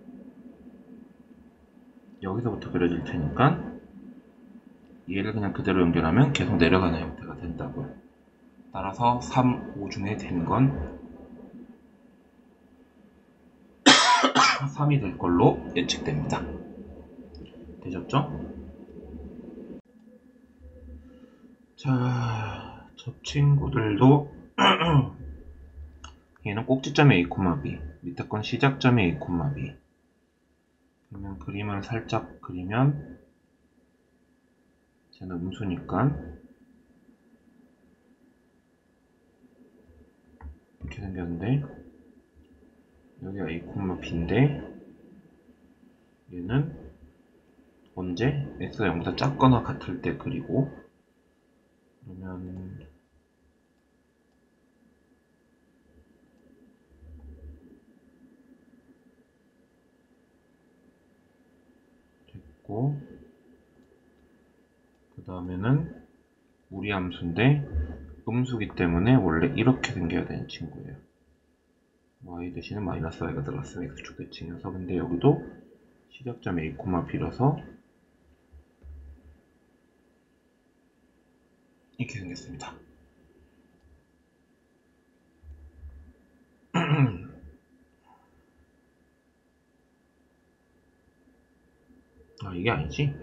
여기서부터 그려질 테니까 얘를 그냥 그대로 연결하면 계속 내려가는 형태가 된다고요. 따라서 3, 5 중에 되는 건 3이 될 걸로 예측됩니다. 되셨죠? 자, 저 친구들도 얘는 꼭지점이 A, B, 밑에 건 시작점이 A, B. 그러면 그림을 살짝 그리면 쟤는 음수니까 이렇게 생겼는데 여기가 A, B인데 얘는 언제 x가 0보다 작거나 같을 때 그리고 그러면 됐고 그 다음에는 무리함수인데 음수기 때문에 원래 이렇게 생겨야 되는 친구예요. y 대신에 마이너스 y가 들어갔으면 x축 대칭이어서 근데 여기도 시작점 a, b라서 이렇게 생겼습니다. 아 이게 아니지?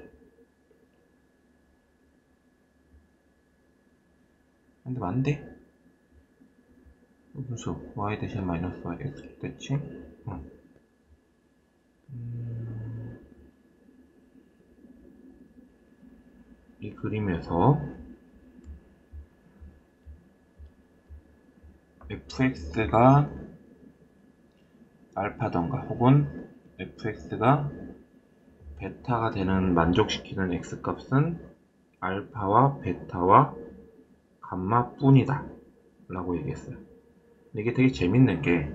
근데 맞는데? 음수 y 대신 마이너스 y x축 대칭 이 그림에서 fx가 알파던가 혹은 fx가 베타가 되는 만족시키는 x값은 알파와 베타와 감마 뿐이다 라고 얘기했어요. 근데 이게 되게 재밌는 게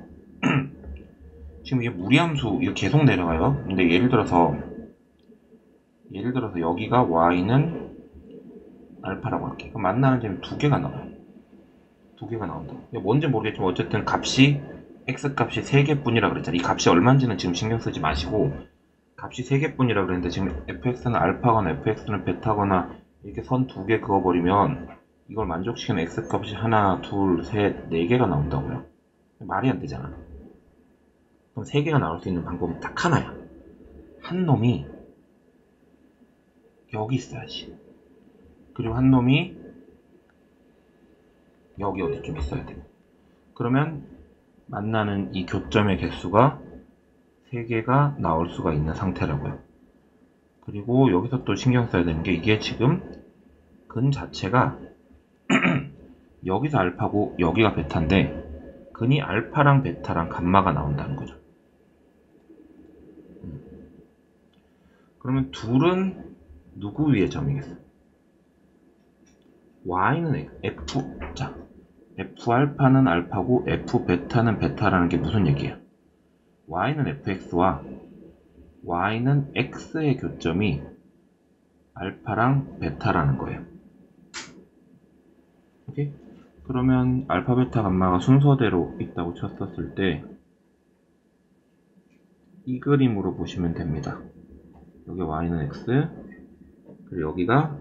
지금 이게 무리함수 이거 계속 내려가요. 근데 예를 들어서 여기가 y는 알파라고 할게. 그럼 만나는 점이 두 개가 나와요. 두 개가 나온다. 뭔지 모르겠지만 어쨌든 값이 x값이 3개뿐이라 그랬잖아요. 이 값이 얼마인지는 지금 신경 쓰지 마시고 값이 3개뿐이라 그랬는데 지금 fx는 알파거나 fx는 베타거나 이렇게 선 2개 그어버리면 이걸 만족시키는 x값이 하나, 둘, 셋, 4개가 나온다고요. 말이 안 되잖아. 그럼 3개가 나올 수 있는 방법은 딱 하나야. 한 놈이 여기 있어야지. 그리고 한 놈이 여기 어디쯤 있어야 돼. 그러면 만나는 이 교점의 개수가 3개가 나올 수가 있는 상태라고요. 그리고 여기서 또 신경 써야 되는 게 이게 지금 근 자체가 여기서 알파고 여기가 베타인데 근이 알파랑 베타랑 감마가 나온다는 거죠. 그러면 둘은 누구 위의 점이겠어? y는 f 알파는 알파고 f 베타는 베타라는 게 무슨 얘기예요? y는 fx와 y는 x의 교점이 알파랑 베타라는 거예요. 오케이? 그러면 알파, 베타, 감마가 순서대로 있다고 쳤었을 때 이 그림으로 보시면 됩니다. 여기 y는 x, 그리고 여기가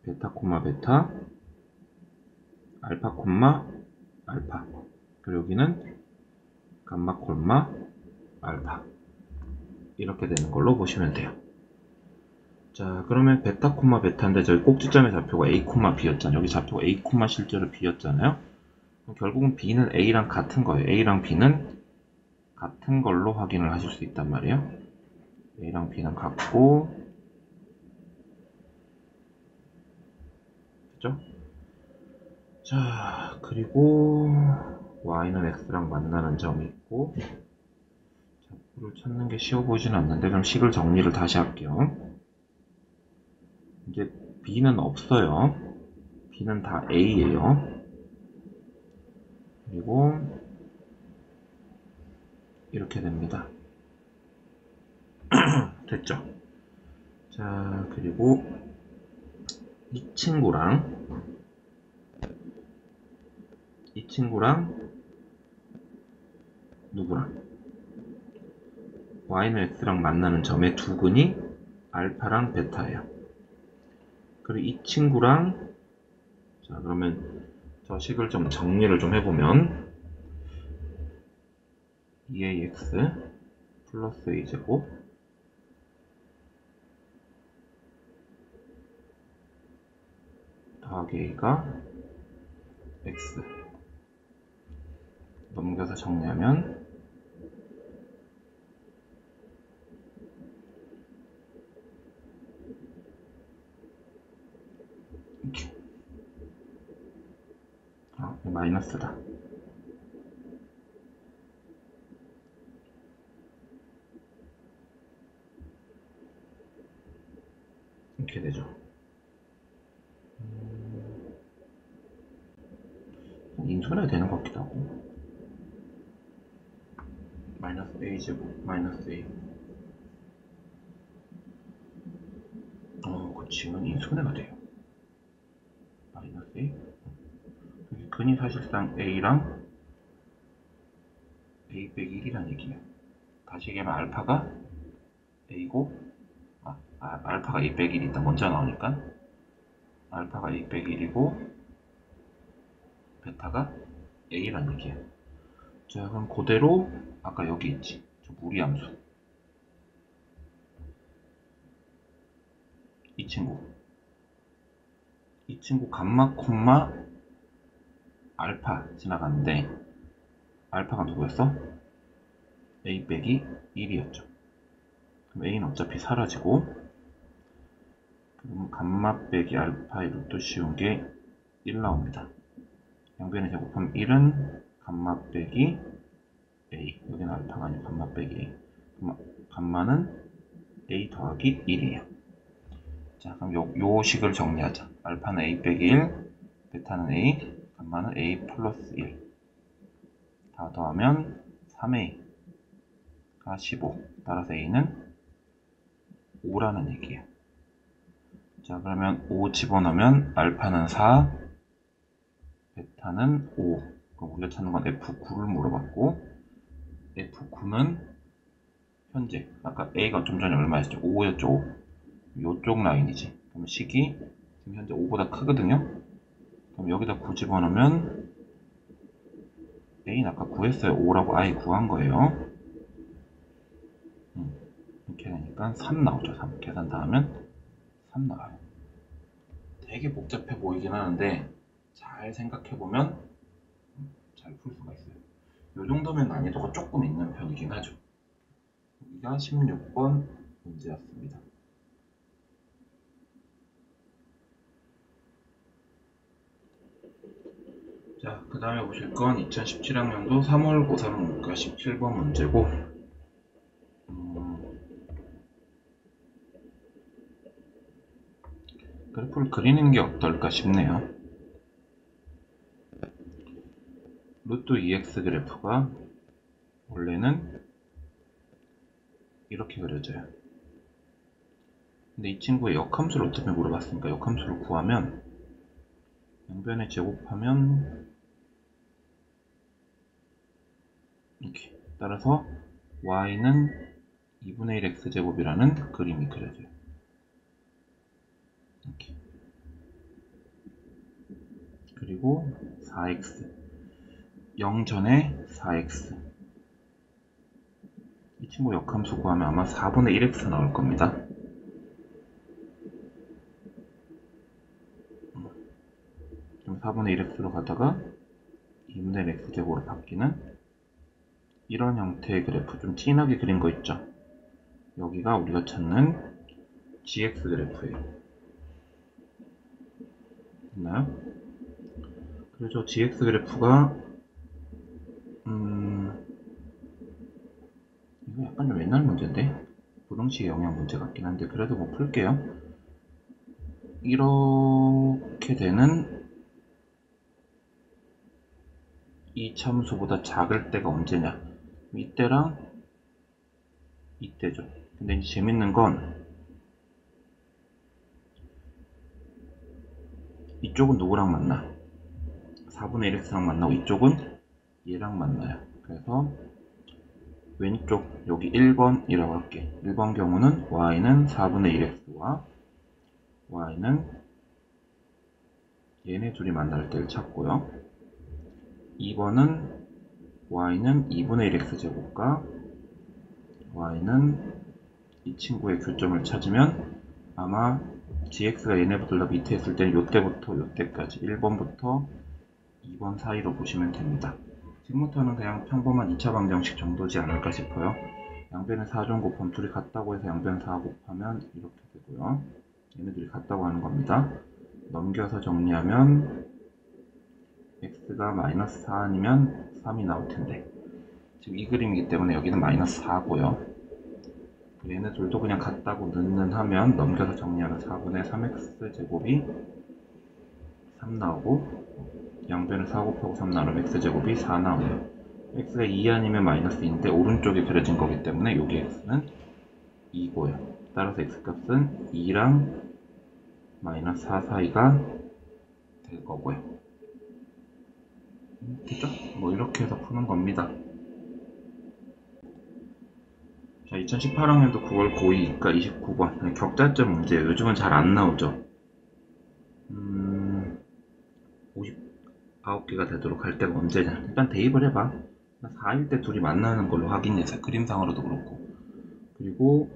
베타, 베타, 알파, 알파, 그리고 여기는 감마, 알파 이렇게 되는 걸로 보시면 돼요. 자, 그러면 베타, 베타인데 저희 꼭지점의 좌표가 a, b였잖아요. 여기 좌표가 a, 실제로 b였잖아요. 그럼 결국은 b는 a랑 같은 거예요. a랑 b는 같은 걸로 확인을 하실 수 있단 말이에요. a랑 b는 같고, 그죠? 자, 그리고 y는 x랑 만나는 점이 있고, 좌표를 찾는 게 쉬워 보이진 않는데 그럼 식을 정리를 다시 할게요. 이제 b는 없어요. b는 다 a예요. 그리고 이렇게 됩니다. 됐죠? 자, 그리고 이 친구랑 누구랑 y는 x랑 만나는 점의 두 근이 알파랑 베타예요. 그리고 이 친구랑 자, 그러면 저 식을 좀 정리를 좀 해보면 2ax 플러스 a제곱 더하기 a가 x. 넘겨서 정리하면 이렇게. 마이너스다. 이렇게 되죠. 인수분해가 되는 것 같기도 하고. 마이너스 a제곱 마이너스 a. 그치만 인수분해가 돼요. 마이너스 a. 근이 사실상 a랑 a 빼기 1이란 얘기예요. 다시 얘기하면 알파가 a고, 알파가 a 빼기 1이 일단 먼저 나오니까 알파가 a 빼기 1이고 베타가 a란 얘기예요. 자, 그럼 그대로 아까 여기 있지, 저 무리함수 이 친구 감마 콤마 알파 지나갔는데 알파가 누구였어? a 빼기 1이었죠. 그럼 a는 어차피 사라지고, 그럼 감마 빼기 알파의 루트 씌운 게 1 나옵니다. 양변에 제곱하면 1은 감마 빼기 a, 여기는 알파가 아니고 감마 빼기 a. 감마는 a 더하기 1이에요. 자, 그럼 요 식을 정리하자. 알파는 a 빼기 1, 베타는 a, 감마는 a 플러스 1. 다 더하면 3a가 15. 따라서 a는 5라는 얘기예요. 자, 그러면 5 집어넣으면 알파는 4, 베타는 5. 그럼 우리가 찾는 건 F9를 물어봤고, F9는 현재 아까 A가 좀 전에 얼마였죠? 5였죠? 5. 요쪽 라인이지. 그럼 식이 지금 현재 5보다 크거든요. 그럼 여기다 9 집어넣으면 A는 아까 구했어요. 5라고 아예 구한 거예요. 이렇게 되니까 3 나오죠. 3. 계산 다 하면 3 나와요. 되게 복잡해 보이긴 하는데 잘 생각해보면 잘 풀 수가 있어요. 이 정도면 난이도가 조금 있는 편이긴 하죠. 여기가 16번 문제였습니다. 자, 그 다음에 보실 건 2017학년도 3월 고3 문과 17번 문제고, 그래프를 그리는 게 어떨까 싶네요. 루트 2x 그래프가 원래는 이렇게 그려져요. 근데 이 친구의 역함수를 어떻게 물어봤으니까 역함수를 구하면 양변에 제곱하면 이렇게, 따라서 y는 2분의 1 x제곱이라는 그림이 그려져요. 이렇게. 그리고 4x 0 전에 4x, 이 친구 역함수 구하면 아마 4분의 1x 나올 겁니다. 그럼 4분의 1x로 가다가 2분의 1 x제곱으로 바뀌는 이런 형태의 그래프, 좀 진하게 그린 거 있죠? 여기가 우리가 찾는 gx 그래프예요. 됐나요? 그래서 gx 그래프가 이거 약간 좀 옛날 문제인데, 부등식의 영역 문제 같긴 한데 그래도 뭐 풀게요. 이렇게 되는 이 참수보다 작을 때가 언제냐? 이때랑 이때죠. 근데 이제 재밌는 건 이쪽은 누구랑 만나? 4분의 1x랑 만나고 이쪽은 얘랑 만나요. 그래서 왼쪽 여기 1번이라고 할게. 1번 경우는 y는 4분의 1x와 y는 얘네 둘이 만날 때를 찾고요. 2번은 y는 2분의 1x제곱과 y는 이 친구의 교점을 찾으면 아마 gx가 얘네들 다 밑에 있을 때는 요때부터 요때까지 1번부터 2번 사이로 보시면 됩니다. 지금부터는 그냥 평범한 2차 방정식 정도지 않을까 싶어요. 양변에 4점 곱하면 둘이 같다고 해서 양변 4 곱하면 이렇게 되고요. 얘네들이 같다고 하는 겁니다. 넘겨서 정리하면 x가 마이너스 4 아니면 3이 나올 텐데 지금 이 그림이기 때문에 여기는 마이너스 4고요. 얘네들도 그냥 같다고 는하면 넘겨서 정리하면 4분의 3x 제곱이 3 나오고 양변에 4 곱하고 3 나누면 x제곱이 4 나와요. x가 2 아니면 마이너스 2인데 오른쪽에 그려진 거기 때문에 여기 x는 2고요. 따라서 x값은 2랑 마이너스 4 사이가 될 거고요. 됐죠? 뭐 이렇게 해서 푸는 겁니다. 자, 2018학년도 9월 고2 이과 29번 격자점 문제예요. 요즘은 잘 안 나오죠. 59개가 되도록 할 때가 언제냐. 일단 대입을 해봐. 4일 때 둘이 만나는 걸로 확인해서 그림상으로도 그렇고. 그리고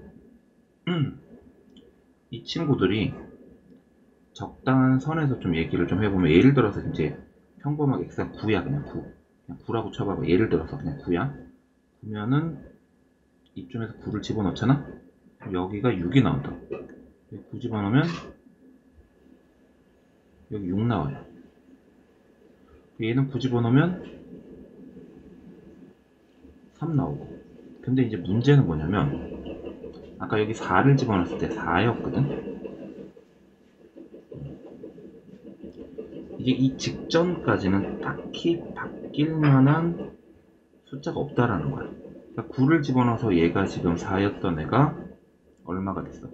이 친구들이 적당한 선에서 좀 얘기를 좀 해보면, 예를 들어서 이제 평범하게 x가 9야. 그냥 9라고 쳐봐봐. 예를 들어서 그냥 9야. 그러면은 이쯤에서 9를 집어넣잖아? 여기가 6이 나온다. 9 집어넣으면 여기 6 나와요. 얘는 9 집어넣으면 3 나오고. 근데 이제 문제는 뭐냐면 아까 여기 4를 집어넣었을 때 4였거든? 이게 이 직전까지는 딱히 바뀔 만한 숫자가 없다라는 거야. 그러니까 9를 집어넣어서 얘가 지금 4였던 애가 얼마가 됐어?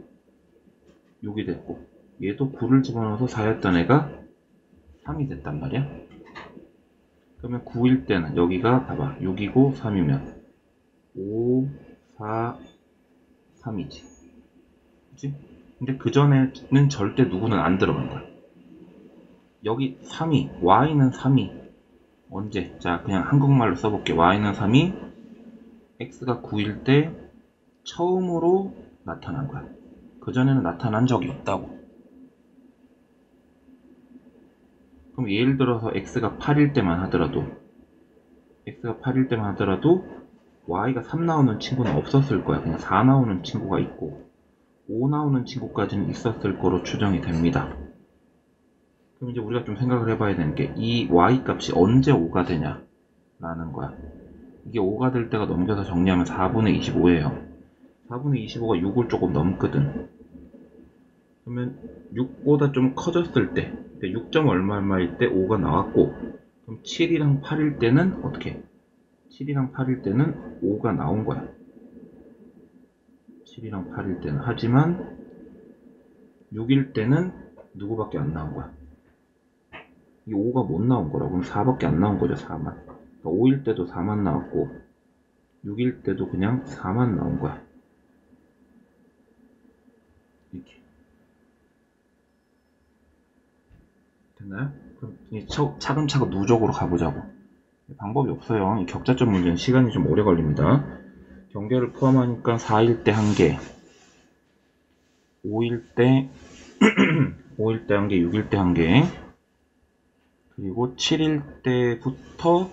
6이 됐고, 얘도 9를 집어넣어서 4였던 애가 3이 됐단 말이야. 그러면 9일 때는 여기가 봐봐, 6이고 3이면 5, 4, 3이지. 그치? 근데 그 전에는 절대 누구는 안 들어간 거야. 여기 3이, y는 3이 언제? 자, 그냥 한국말로 써볼게. y는 3이 x가 9일 때 처음으로 나타난 거야. 그전에는 나타난 적이 없다고. 그럼 예를 들어서 x가 8일 때만 하더라도 y가 3 나오는 친구는 없었을 거야. 그냥 4 나오는 친구가 있고 5 나오는 친구까지는 있었을 거로 추정이 됩니다. 그럼 이제 우리가 좀 생각을 해봐야 되는 게, 이 y 값이 언제 5가 되냐 라는 거야. 이게 5가 될 때가 넘겨서 정리하면 4분의 25예요. 4분의 25가 6을 조금 넘거든. 그러면 6보다 좀 커졌을 때, 6점 얼마일 때 5가 나왔고, 그럼 7이랑 8일 때는 어떻게? 7이랑 8일 때는 5가 나온 거야. 7이랑 8일 때는. 하지만 6일 때는 누구밖에 안 나온 거야? 이 5가 못 나온 거라고. 그럼 4밖에 안 나온 거죠. 4만. 그러니까 5일 때도 4만 나왔고 6일 때도 그냥 4만 나온 거야. 이렇게. 됐나요? 그럼 차근차근 누적으로 가보자고. 방법이 없어요. 이 격자점 문제는 시간이 좀 오래 걸립니다. 경계를 포함하니까 4일 때 1개, 5일 때 5일 때 1개, 6일 때 1개, 그리고 7일 때부터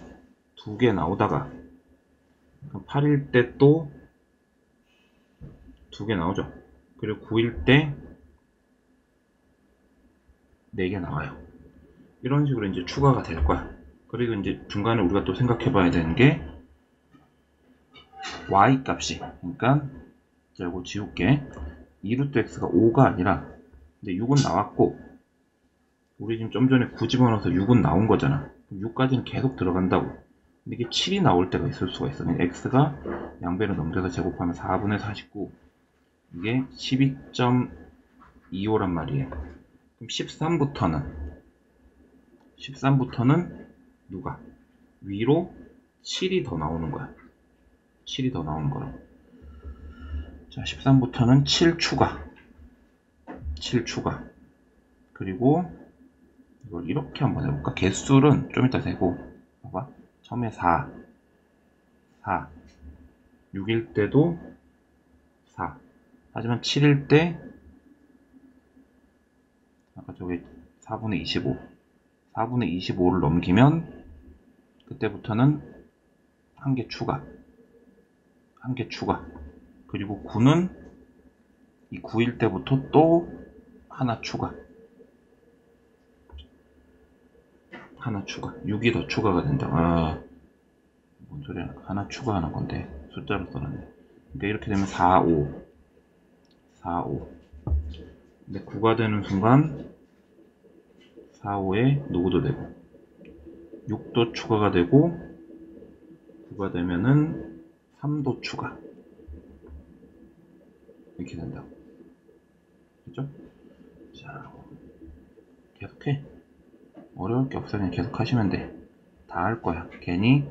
2개 나오다가 8일 때 또 2개 나오죠. 그리고 9일 때 4개 나와요. 이런 식으로 이제 추가가 될 거야. 그리고 이제 중간에 우리가 또 생각해 봐야 되는 게 y 값이, 그러니까 이거 지울게. 2루트 x가 5가 아니라, 근데 6은 나왔고 우리 지금 좀 전에 9 집어넣어서 6은 나온 거잖아. 6까지는 계속 들어간다고. 근데 이게 7이 나올 때가 있을 수가 있어. x가 양변을 넘겨서 제곱하면 4분의 49, 이게 12.25란 말이에요. 그럼 13부터는 누가? 위로 7이 더 나오는 거야. 7이 더 나오는 거라고. 자, 13부터는 7 추가. 그리고 이걸 이렇게 한번 해볼까? 개수는 좀 이따 세고, 봐봐. 처음에 4, 6일 때도 4. 하지만 7일 때 아까 저기 4분의 25 4분의 25를 넘기면 그때부터는 한 개 추가 그리고 9는 이 9일 때부터 또 하나 추가 6이 더 추가가 된다. 뭔 소리야. 하나 추가하는 건데 숫자로 써놨네. 그러니까 이렇게 되면 4, 5 근데 9가 되는 순간 4, 5에 누구도 되고 6도 추가가 되고 9가 되면은 3도 추가 이렇게 된다. 그죠? 자, 계속해. 어려울 게 없어. 그냥 계속 하시면 돼. 다 할 거야. 괜히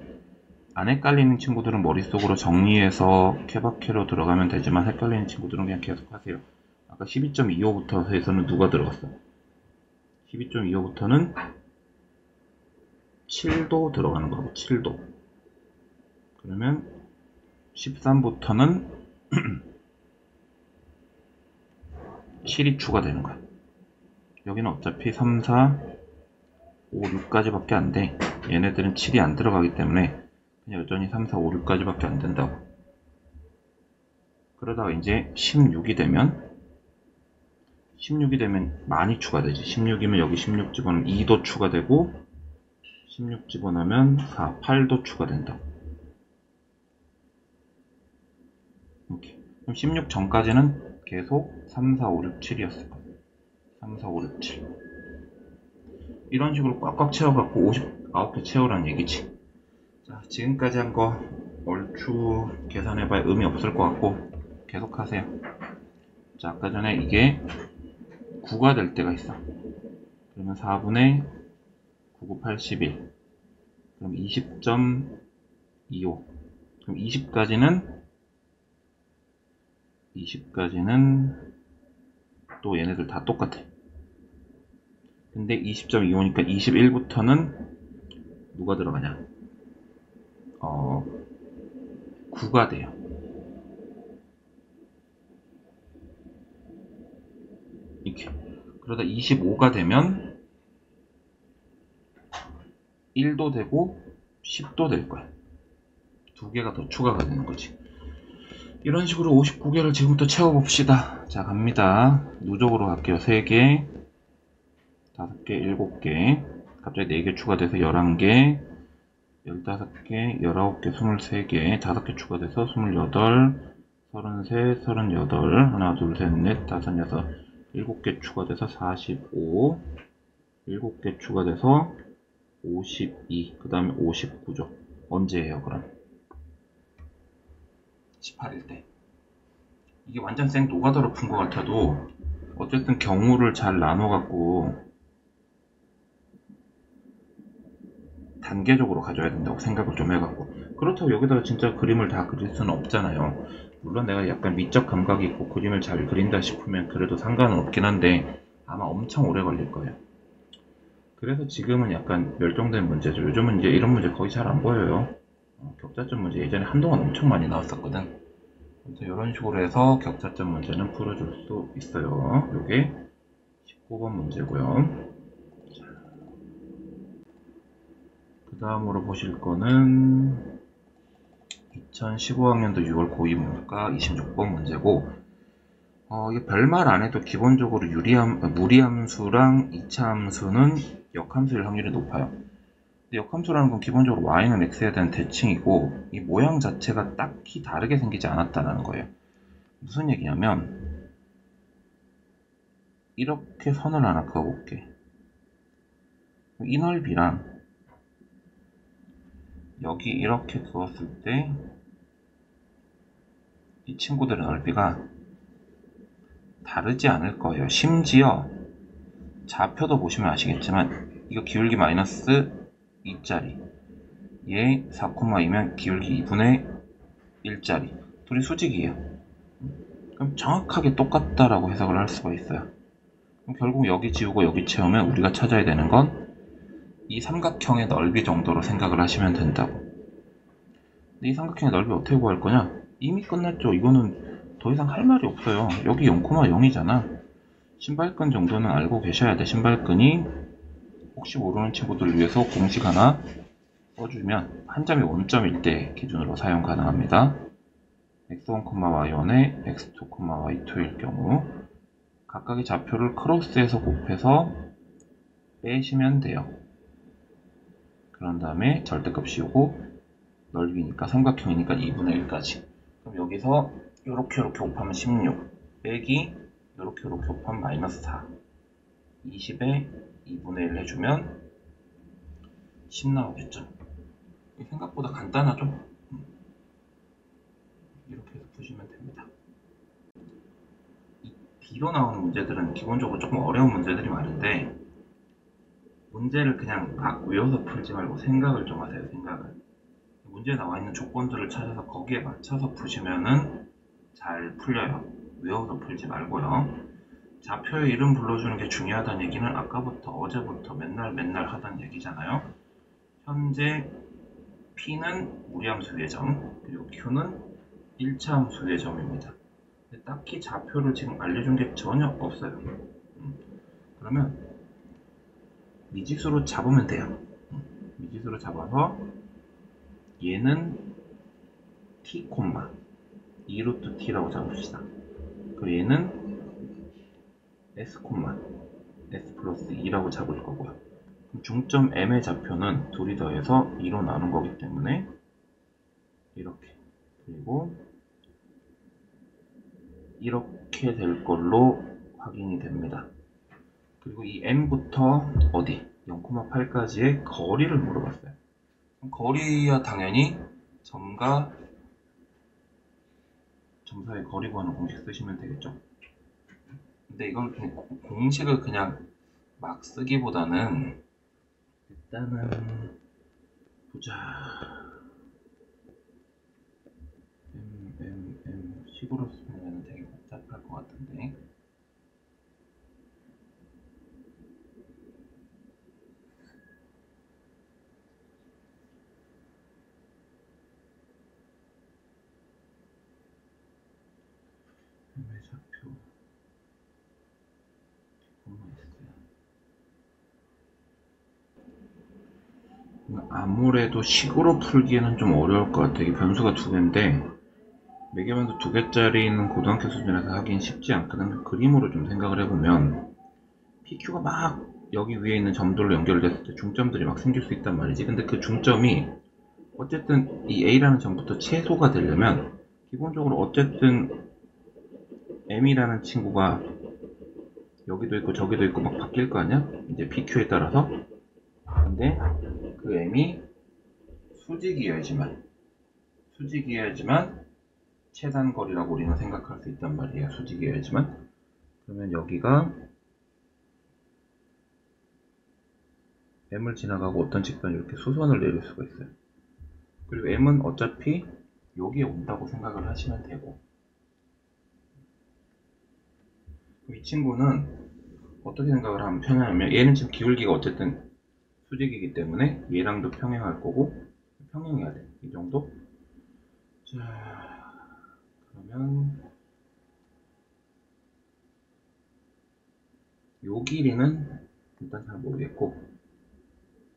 안 헷갈리는 친구들은 머릿속으로 정리해서 케바케로 들어가면 되지만 헷갈리는 친구들은 그냥 계속 하세요. 아까 12.25부터 해서는 누가 들어갔어? 12.25부터는 7도 들어가는 거고 7도. 그러면 13부터는 7이 추가되는 거야. 여기는 어차피 3, 4, 5, 6까지 밖에 안 돼. 얘네들은 7이 안 들어가기 때문에 그냥 여전히 3, 4, 5, 6까지 밖에 안 된다고. 그러다가 이제 16이 되면 많이 추가되지. 16이면 여기 16 집어넣으면 2도 추가되고 16 집어넣으면 4, 8도 추가된다. 이렇게. 그럼 16 전까지는 계속 3, 4, 5, 6, 7이었을 거야. 3, 4, 5, 6, 7. 이런 식으로 꽉꽉 채워갖고 59개 채우라는 얘기지. 자, 지금까지 한 거 얼추 계산해봐야 의미 없을 것 같고 계속 하세요. 자, 아까 전에 이게 9가 될 때가 있어. 그러면 4분의 9, 9, 81. 그럼 20.25. 그럼 20까지는 또 얘네들 다 똑같아. 근데 20.25니까 21부터는 누가 들어가냐? 9가 돼요. 이렇게. 그러다 25가 되면 1도 되고 10도 될 거야. 두 개가 더 추가가 되는 거지. 이런 식으로 59개를 지금부터 채워봅시다. 자, 갑니다. 누적으로 갈게요. 3개, 5개, 7개. 갑자기 4개 추가돼서 11개, 15개, 19개, 23개, 5개 추가돼서 28, 33, 38, 하나, 둘, 셋, 넷, 다섯, 여섯, 7개 추가돼서 45, 7개 추가돼서 52, 그 다음에 59죠. 언제예요, 그럼? 18일 때. 이게 완전 생 노가다로 푼 것 같아도 어쨌든 경우를 잘 나눠갖고 단계적으로 가져야 된다고 생각을 좀 해갖고. 그렇다고 여기다가 진짜 그림을 다 그릴 수는 없잖아요. 물론 내가 약간 미적 감각이 있고 그림을 잘 그린다 싶으면 그래도 상관은 없긴 한데 아마 엄청 오래 걸릴 거예요. 그래서 지금은 약간 멸종된 문제죠. 요즘은 이제 이런 문제 거의 잘 안 보여요. 격자점 문제 예전에 한동안 엄청 많이 나왔었거든. 그래서 이런 식으로 해서 격자점 문제는 풀어줄 수 있어요. 요게 19번 문제고요. 그 다음으로 보실 거는 2015학년도 6월 고2 문과 26번 문제고, 이게 별말 안 해도 기본적으로 무리함수랑 2차 함수는 역함수일 확률이 높아요. 근데 역함수라는 건 기본적으로 y는 x에 대한 대칭이고 이 모양 자체가 딱히 다르게 생기지 않았다는 거예요. 무슨 얘기냐면 이렇게 선을 하나 그어볼게. 이 넓이랑 여기 이렇게 그었을 때 이 친구들의 넓이가 다르지 않을 거예요. 심지어 좌표도 보시면 아시겠지만 이거 기울기 마이너스 2짜리, 얘 4,2면 기울기 2분의 1짜리, 둘이 수직이에요. 그럼 정확하게 똑같다라고 해석을 할 수가 있어요. 그럼 결국 여기 지우고 여기 채우면 우리가 찾아야 되는 건 이 삼각형의 넓이 정도로 생각을 하시면 된다고. 근데 이 삼각형의 넓이 어떻게 구할 거냐? 이미 끝났죠. 이거는 더 이상 할 말이 없어요. 여기 0,0이잖아. 신발끈 정도는 알고 계셔야 돼. 신발끈이 혹시 모르는 친구들을 위해서 공식 하나 써주면 한 점이 원점일 때 기준으로 사용 가능합니다. x1, y1에 x2, y2일 경우 각각의 좌표를 크로스해서 곱해서 빼시면 돼요. 그런 다음에 절대값 씌우고 넓이니까 삼각형이니까 2분의 1까지. 그럼 여기서 요렇게 곱하면 16 빼기 요렇게 곱하면 마이너스 4 20에 2분의 1 해주면 10 나오겠죠. 생각보다 간단하죠? 이렇게 해서 푸시면 됩니다. 이 뒤로 나오는 문제들은 기본적으로 조금 어려운 문제들이 많은데 문제를 그냥 막 외워서 풀지 말고 생각을 좀 하세요. 생각을. 문제에 나와 있는 조건들을 찾아서 거기에 맞춰서 푸시면은 잘 풀려요. 외워서 풀지 말고요. 좌표의 이름 불러주는 게 중요하다는 얘기는 아까부터 어제부터 맨날 하던 얘기잖아요. 현재 P는 무리함수의 점, 그리고 Q는 1차 함수의 점입니다. 딱히 좌표를 지금 알려준 게 전혀 없어요. 그러면 미지수로 잡으면 돼요. 미지수로 잡아서 얘는 t, 2루트 t라고 잡읍시다. 그리고 얘는 s, s 플러스 2라고 잡을 거고요. 중점 m의 좌표는 둘이 더해서 2로 나눈 거기 때문에 이렇게, 그리고 이렇게 될 걸로 확인이 됩니다. 그리고 이 m부터 어디 0,8까지의 거리를 물어봤어요. 거리야 당연히 점과 점 사이의 거리 구하는 공식 쓰시면 되겠죠. 근데 이건 공식을 그냥 막 쓰기보다는 일단은 보자. 식으로 쓰면 되게 복잡할 것 같은데. 좌표 아무래도 식으로 풀기에는 좀 어려울 것 같아요. 이게 변수가 두 개인데 매개변수 두 개짜리는 고등학교 수준에서 하긴 쉽지 않거든. 그림으로 좀 생각을 해보면 PQ가 막 여기 위에 있는 점들로 연결됐을 때 중점들이 막 생길 수 있단 말이지. 근데 그 중점이 어쨌든 이 A라는 점부터 최소가 되려면 기본적으로 어쨌든 M이라는 친구가 여기도 있고 저기도 있고 막 바뀔 거 아니야? 이제 PQ에 따라서. 근데 그 M이 수직이어야지만 최단거리라고 우리는 생각할 수 있단 말이에요. 수직이어야지만. 그러면 여기가 M을 지나가고 어떤 직선이 이렇게 수선을 내릴 수가 있어요. 그리고 M은 어차피 여기에 온다고 생각을 하시면 되고, 이 친구는 어떻게 생각을 하면 편하냐면 얘는 지금 기울기가 어쨌든 수직이기 때문에 얘랑도 평행할 거고 평행해야 돼. 이 정도? 자, 그러면 요 길이는 일단 잘 모르겠고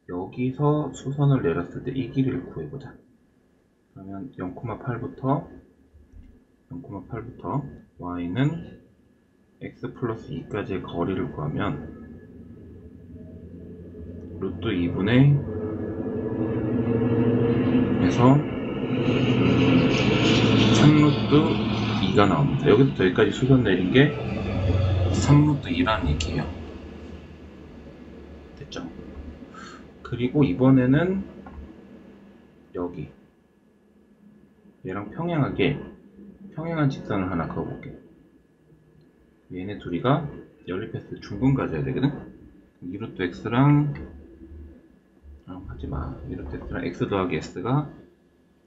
여기서 수선을 내렸을 때 이 길이를 구해보자. 그러면 0,8부터 y는 x 플러스 2까지의 거리를 구하면 루트 2분의 에서 3루트 2가 나옵니다. 여기부터 여기까지 수선 내린 게 3루트 2라는 얘기예요. 됐죠? 그리고 이번에는 여기 얘랑 평행한 직선을 하나 그어볼게. 얘네 둘이가 연립했을 때 중근 가져야 되거든? 2루트 x랑 하지마. 2루트 x랑 x 더하기 s가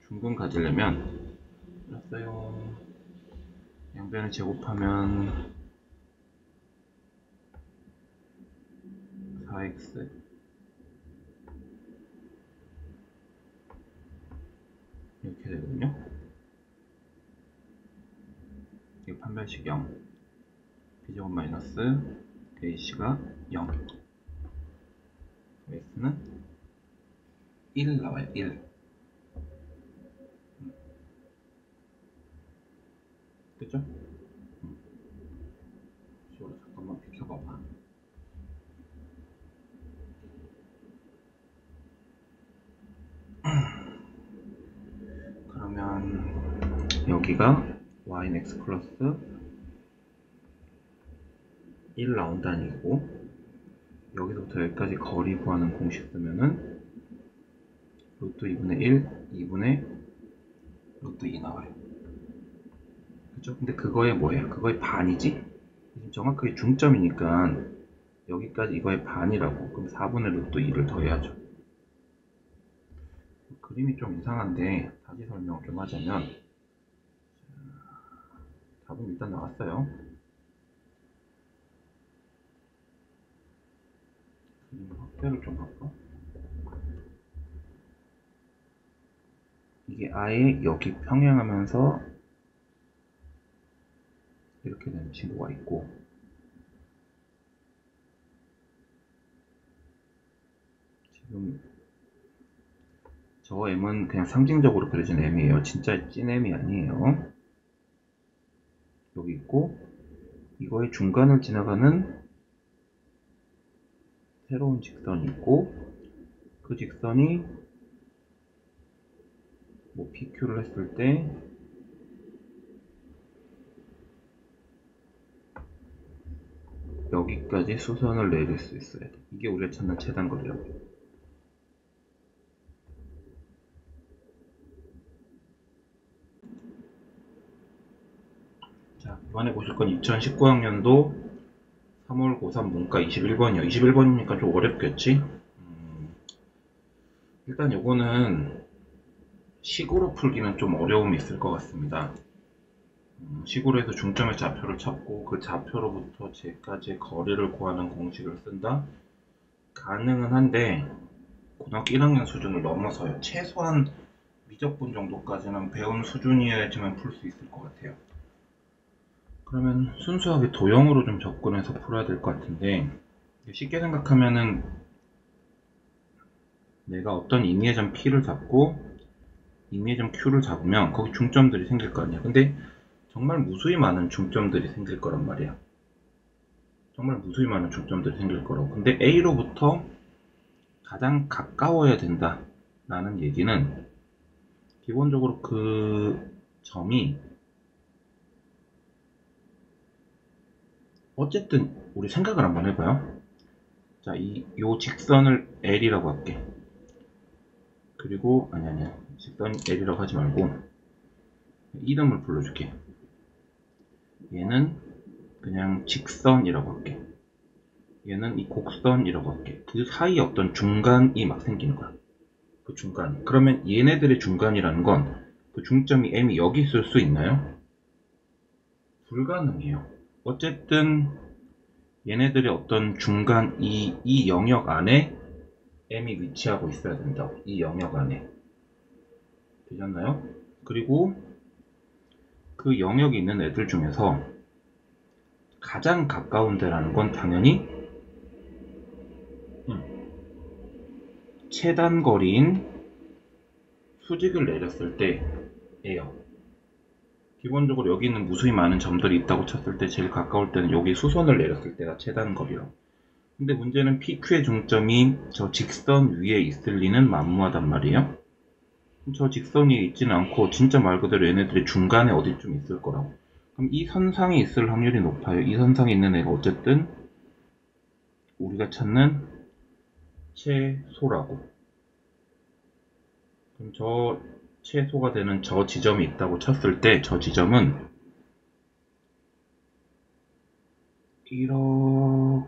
중근 가지려면 그랬어요. 양변을 제곱하면 4x 이렇게 되거든요. 이게 판별식 0, b제곱 마이너스 ac가 0, s는 1 나와요. 1. 그죠? 잠깐만 비켜봐봐. 그러면 여기가 y는 x 플러스 1 나온다는 얘기고, 여기서부터 여기까지 거리 구하는 공식 쓰면은 루트 2분의 1, 2분의 루트 2 나와요. 그죠? 근데 그거의 뭐예요? 그거의 반이지? 정확하게 중점이니까 여기까지 이거의 반이라고. 그럼 4분의 루트 2를 더해야죠. 그림이 좀 이상한데 다시 설명을 좀 하자면, 답은 일단 나왔어요. 그림 확대를 좀 할까? 이게 아예 여기 평행하면서 이렇게 되는 친구가 있고, 지금 저 m은 그냥 상징적으로 그려진 m이에요. 진짜 찐 m이 아니에요. 여기 있고, 이거의 중간을 지나가는 새로운 직선이 있고, 그 직선이 뭐 PQ를 했을 때 여기까지 수선을 내릴 수 있어야 돼. 이게 우리가 찾는 최단거리라고. 자, 이번에 보실 건 2019학년도 3월 고3 문과 21번이요. 21번이니까 좀 어렵겠지? 일단 요거는 식으로 풀기는 좀 어려움이 있을 것 같습니다. 식으로 해서 중점의 좌표를 찾고 그 좌표로부터 제까지의 거리를 구하는 공식을 쓴다? 가능은 한데 고등학교 1학년 수준을 넘어서요. 최소한 미적분 정도까지는 배운 수준이어야지만 풀 수 있을 것 같아요. 그러면 순수하게 도형으로 좀 접근해서 풀어야 될 것 같은데, 쉽게 생각하면은 내가 어떤 임의의 점 P를 잡고 임의의 점 Q를 잡으면 거기 중점들이 생길 거 아니야. 근데 정말 무수히 많은 중점들이 생길 거란 말이야. 정말 무수히 많은 중점들이 생길 거라고. 근데 A로부터 가장 가까워야 된다 라는 얘기는 기본적으로 그 점이 어쨌든 우리 생각을 한번 해봐요. 자, 요 직선을 L이라고 할게. 그리고 아니야 직선 L이라고 하지 말고 이름을 불러줄게. 얘는 그냥 직선이라고 할게. 얘는 이 곡선이라고 할게. 그 사이에 어떤 중간이 막 생기는 거야. 그 중간. 그러면 얘네들의 중간이라는 건 그 중점이 M이 여기 있을 수 있나요? 불가능해요. 어쨌든 얘네들의 어떤 중간 이 영역 안에 M이 위치하고 있어야 된다고. 이 영역 안에. 되셨나요? 그리고 그 영역이 있는 애들 중에서 가장 가까운 데라는 건 당연히 최단거리인 수직을 내렸을 때예요. 기본적으로 여기 있는 무수히 많은 점들이 있다고 쳤을 때 제일 가까울 때는 여기 수선을 내렸을 때가 최단거리라고. 근데 문제는 PQ의 중점이 저 직선 위에 있을 리는 만무하단 말이에요. 저 직선 위에 있지는 않고 진짜 말 그대로 얘네들이 중간에 어디쯤 있을 거라고. 그럼 이 선상에 있을 확률이 높아요. 이 선상에 있는 애가 어쨌든 우리가 찾는 최소라고. 그럼 저 최소가 되는 저 지점이 있다고 쳤을 때 저 지점은 이렇게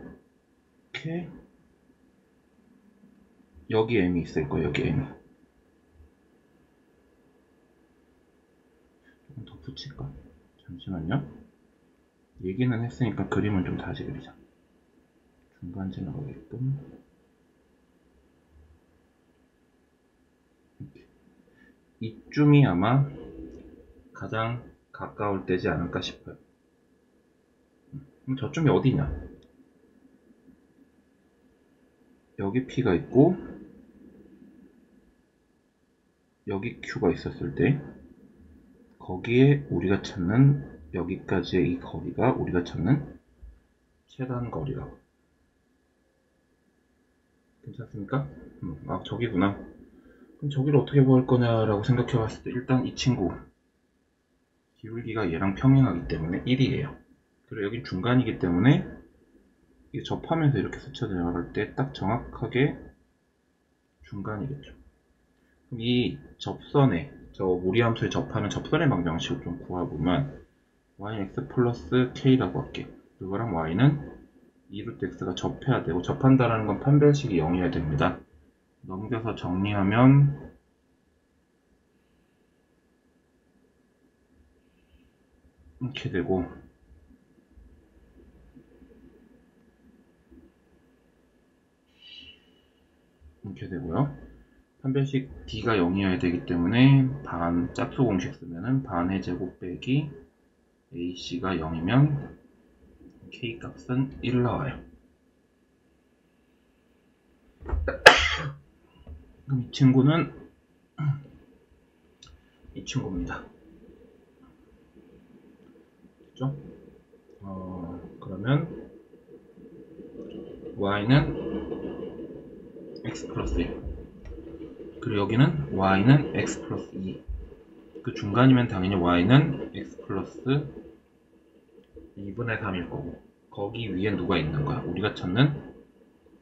여기 M이 있을 거예요. 여기 M이. 조금 더 붙일까? 잠시만요. 얘기는 했으니까 그림은 좀 다시 그리자. 중간 지나가게끔. 이렇게. 이쯤이 아마 가장 가까울 때지 않을까 싶어요. 그럼 저쪽이 어디냐? 여기 P가 있고 여기 Q가 있었을 때 거기에 우리가 찾는 여기까지의 이 거리가 우리가 찾는 최단 거리라고. 괜찮습니까? 아, 저기구나. 그럼 저기를 어떻게 구할 거냐라고 생각해 봤을 때 일단 이 친구 기울기가 얘랑 평행하기 때문에 1이에요. 그리고 여긴 중간이기 때문에 이게 접하면서 이렇게 스쳐 내려갈 때 딱 정확하게 중간이겠죠. 그럼 이 접선에 저 무리함수에 접하는 접선의 방정식을 좀 구해보면 yx 플러스 k라고 할게요. 이거랑 y는 2루트 x가 접해야 되고 접한다라는 건 판별식이 0이어야 됩니다. 넘겨서 정리하면 이렇게 되고 이렇게 되고요. 판별식 d가 0이어야 되기 때문에 반 짝수 공식 쓰면은 반의 제곱 빼기 ac가 0이면 k 값은 1 나와요. 그럼 이 친구는 이 친구입니다. 그죠? 그러면 y는 x 플러스 1 그리고 여기는 y는 x 플러스 2 그 중간이면 당연히 y는 x 플러스 2분의 3일 거고 거기 위에 누가 있는 거야? 우리가 찾는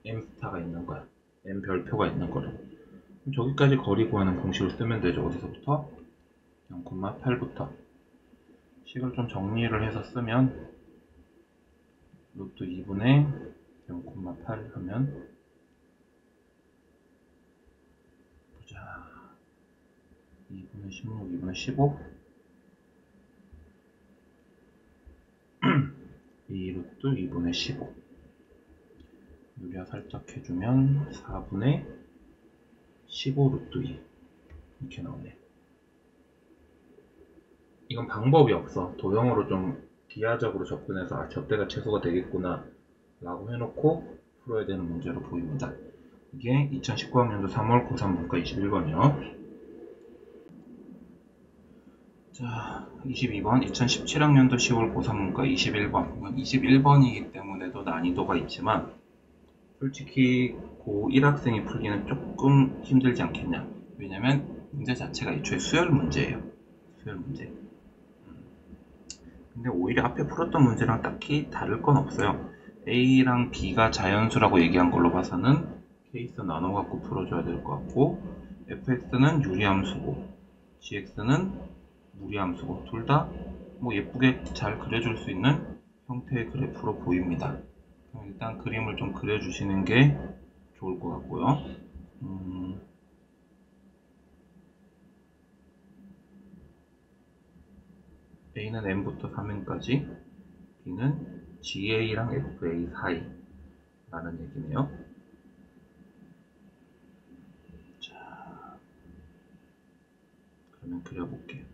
m 스타가 있는 거야. m 별표가 있는 거로. 그럼 저기까지 거리 구하는 공식을 쓰면 되죠. 어디서부터? 0,8부터 식을 좀 정리를 해서 쓰면 루트 2분의 0,8 하면 보자 2분의 16, 2분의 15 2루트 2분의 15 유리화 살짝 해주면 4분의 15 루트 2 이렇게 나오네. 이건 방법이 없어. 도형으로 좀 비하적으로 접근해서 아 저때가 최소가 되겠구나 라고 해놓고 풀어야 되는 문제로 보입니다. 이게 2019학년도 3월 고3 문과 21번이요. 자, 22번 2017학년도 10월 고3 문과 21번. 이건 21번이기 때문에도 난이도가 있지만 솔직히 고1 학생이 풀기는 조금 힘들지 않겠냐. 왜냐면 문제 자체가 애초에 수열 문제예요. 수열 문제. 근데 오히려 앞에 풀었던 문제랑 딱히 다를 건 없어요. A랑 B가 자연수라고 얘기한 걸로 봐서는 케이스 나눠갖고 풀어줘야 될 것 같고 fx는 유리함수고 gx는 무리함수고 둘 다 뭐 예쁘게 잘 그려줄 수 있는 형태의 그래프로 보입니다. 그럼 일단 그림을 좀 그려주시는 게 좋을 것 같고요. A는 n부터 3n까지 B는 GA랑 FA 사이 라는 얘기네요. 자, 그러면 그려볼게요.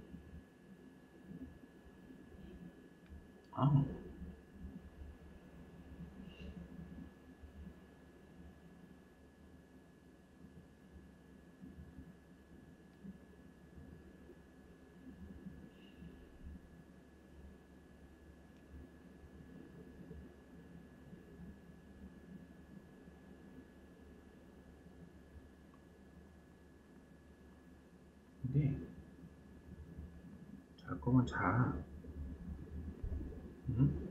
근데 잘 거면 자. 응?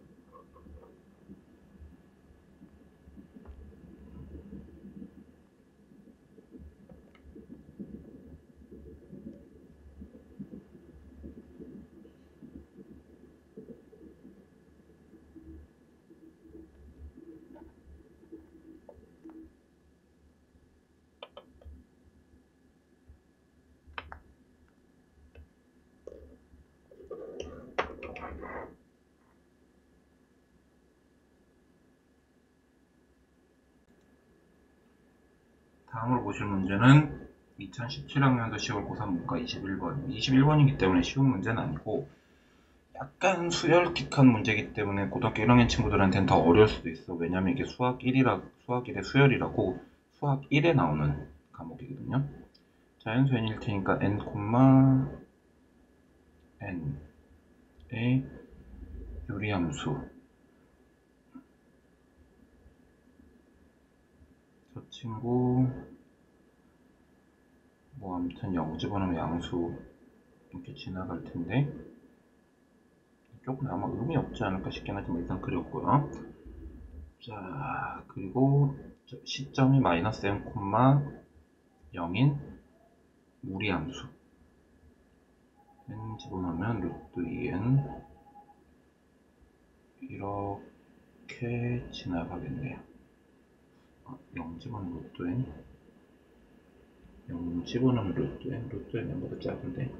다음으로 보실 문제는 2017학년도 10월 고3 문과 21번. 21번이기 때문에 쉬운 문제는 아니고 약간 수열틱한 문제이기 때문에 고등학교 1학년 친구들한테는 더 어려울 수도 있어. 왜냐면 이게 수학 1의 수열이라고 수학 1에 나오는 과목이거든요. 자연수 n일 테니까 n, n의 유리함수. 저 친구 뭐 아무튼 0 집어넣으면 양수 이렇게 지나갈 텐데 조금 아마 의미 없지 않을까 싶긴 하지만 일단 그렸고요. 자, 그리고 시점이 마이너스 m, 0인 무리함수 n 집어넣으면 루트 2n 이렇게 지나가겠네요. 0 집어넣으면 루트 n 0 집어넣으면 루트 n n보다 작은데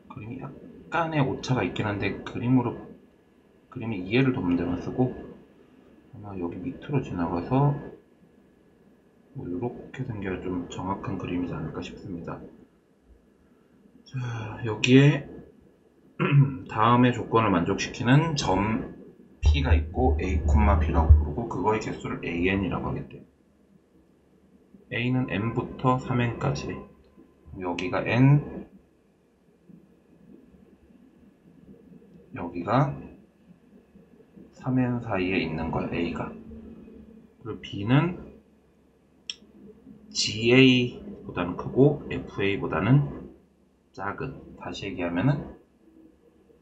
그림이 약간의 오차가 있긴 한데 그림의 이해를 돕는 데만 쓰고 아마 여기 밑으로 지나가서 뭐 이렇게 생겨야 좀 정확한 그림이지 않을까 싶습니다. 자, 여기에 다음의 조건을 만족시키는 점 P가 있고 A, B라고 부르고 그거의 개수를 AN이라고 하겠대요. A는 N부터 3N까지 여기가 N, 여기가 3N 사이에 있는 거야, A가. 그리고 B는 GA보다는 크고 FA보다는 작은, 다시 얘기하면은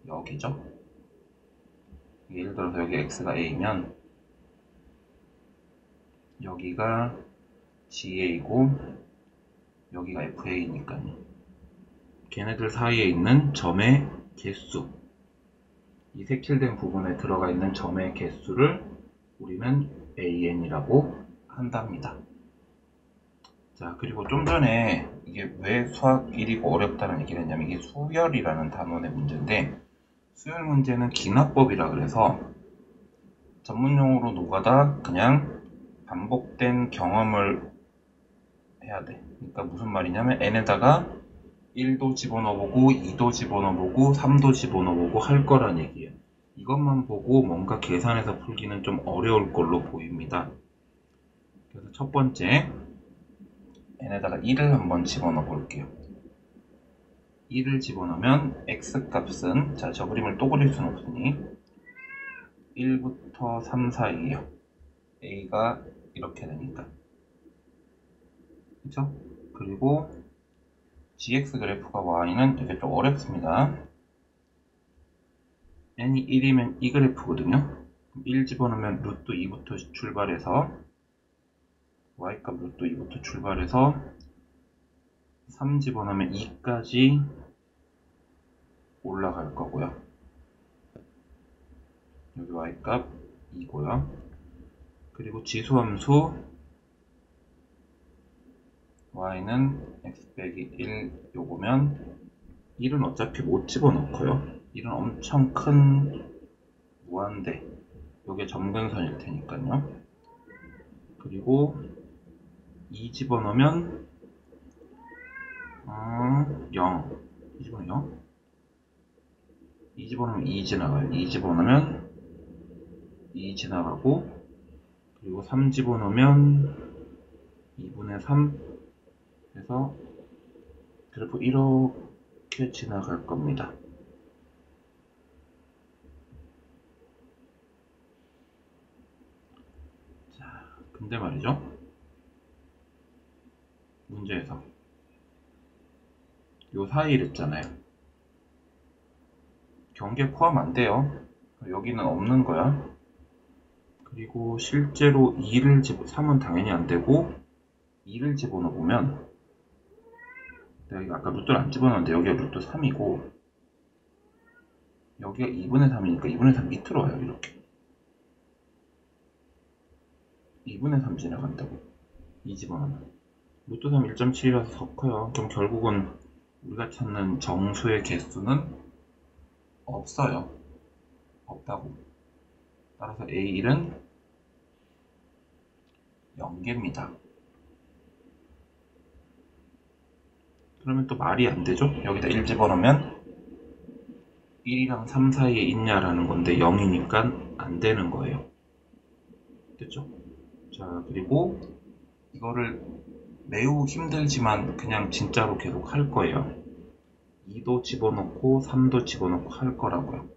여기죠. 예를 들어서 여기 X가 A면 여기가 GA고 여기가 FA니까요. 걔네들 사이에 있는 점의 개수, 이 색칠된 부분에 들어가 있는 점의 개수를 우리는 AN이라고 한답니다. 자, 그리고 좀 전에 이게 왜 수학 1이고 어렵다는 얘기를 했냐면 이게 수열이라는 단원의 문제인데 수열 문제는 기납법이라 그래서 전문용어로 노가다 그냥 반복된 경험을 해야 돼. 그러니까 무슨 말이냐면 n에다가 1도 집어넣어보고 2도 집어넣어보고 3도 집어넣어보고 할 거란 얘기예요. 이것만 보고 뭔가 계산해서 풀기는 좀 어려울 걸로 보입니다. 그래서 첫 번째 n에다가 1을 한번 집어넣어 볼게요. 1을 집어넣으면 x값은 자, 저 그림을 또 그릴 수는 없으니 1부터 3 사이에요. a가 이렇게 되니까 그쵸? 그리고 gx 그래프가 y는 이게 좀 어렵습니다. n이 1이면 이 그래프거든요. 1 집어넣으면 루트 2부터 출발해서 y값 루트 2부터 출발해서 3 집어넣으면 2까지 올라갈 거고요. 여기 y값 2고요. 그리고 지수함수 y는 x 빼기 1 요거면 1은 어차피 못 집어넣고요. 1은 엄청 큰 무한대, 요게 점근선일 테니까요. 그리고 2 집어넣으면 0. 2 집어넣으면 0? 2 집어넣으면 2 지나가요. 2 집어넣으면 2 지나가고 그리고 3 집어넣으면 2분의 3 해서 그래프 이렇게 지나갈 겁니다. 자, 근데 말이죠. 문제에서 요 사이를 했잖아요. 경계 포함 안 돼요. 여기는 없는 거야. 그리고 실제로 3은 당연히 안 되고 2를 집어넣으면 내가 아까 루트를 안 집어넣었는데 여기가 루트 3이고 여기가 2분의 3이니까 2분의 3 밑으로 와요. 이렇게 2분의 3 지나간다고 2 집어넣으면 루트 3 1.7이라서 더 커요. 그럼 결국은 우리가 찾는 정수의 개수는 없어요. 없다고. 따라서 A1은 0개입니다. 그러면 또 말이 안 되죠? 여기다 1 집어넣으면 1이랑 3 사이에 있냐라는 건데 0이니까 안 되는 거예요. 됐죠? 자, 그리고 이거를 매우 힘들지만 그냥 진짜로 계속 할 거예요. 2도 집어넣고 3도 집어넣고 할 거라고요.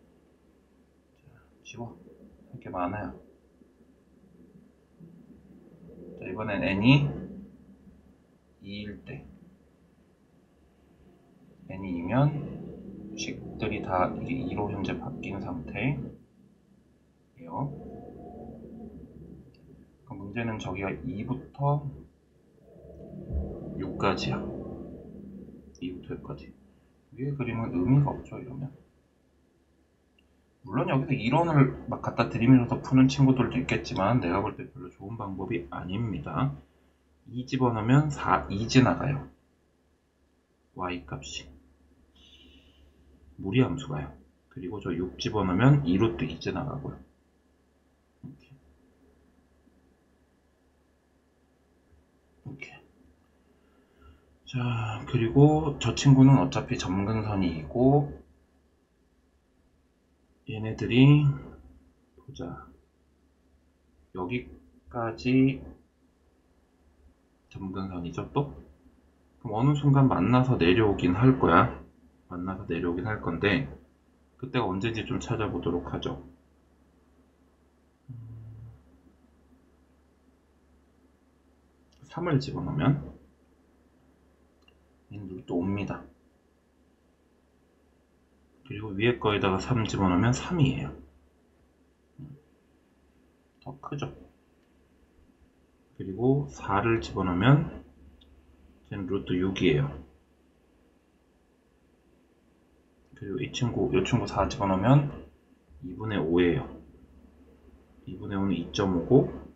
자, 지워. 할 게 많아요. 자, 이번엔 n이 2일 때 n이 2면 식들이 다 이게 2로 현재 바뀐 상태예요. 그럼 문제는 저기가 2부터 6까지야. 2부터 6까지. 위에 그림은 의미가 없죠, 이러면. 물론 여기서 이론을 막 갖다 들이밀어서 푸는 친구들도 있겠지만 내가 볼 때 별로 좋은 방법이 아닙니다. 2 집어넣으면 2 지나가요. y 값이. 무리함수가요. 그리고 저 6 집어넣으면 2로 또 2 지나가고요. 이렇게. 자, 그리고 저 친구는 어차피 점근선이고 얘네들이 보자. 여기까지 점근선이죠, 또? 그럼 어느 순간 만나서 내려오긴 할 거야. 만나서 내려오긴 할 건데 그때가 언제인지 좀 찾아보도록 하죠. 3을 집어넣으면 얘는 또 옵니다. 그리고 위에 거에다가 3 집어넣으면 3이에요. 더 크죠. 그리고 4를 집어넣으면 쟤는 루트 6이에요. 그리고 이 친구 4 집어넣으면 2분의 5예요. 2분의 5는 2.5고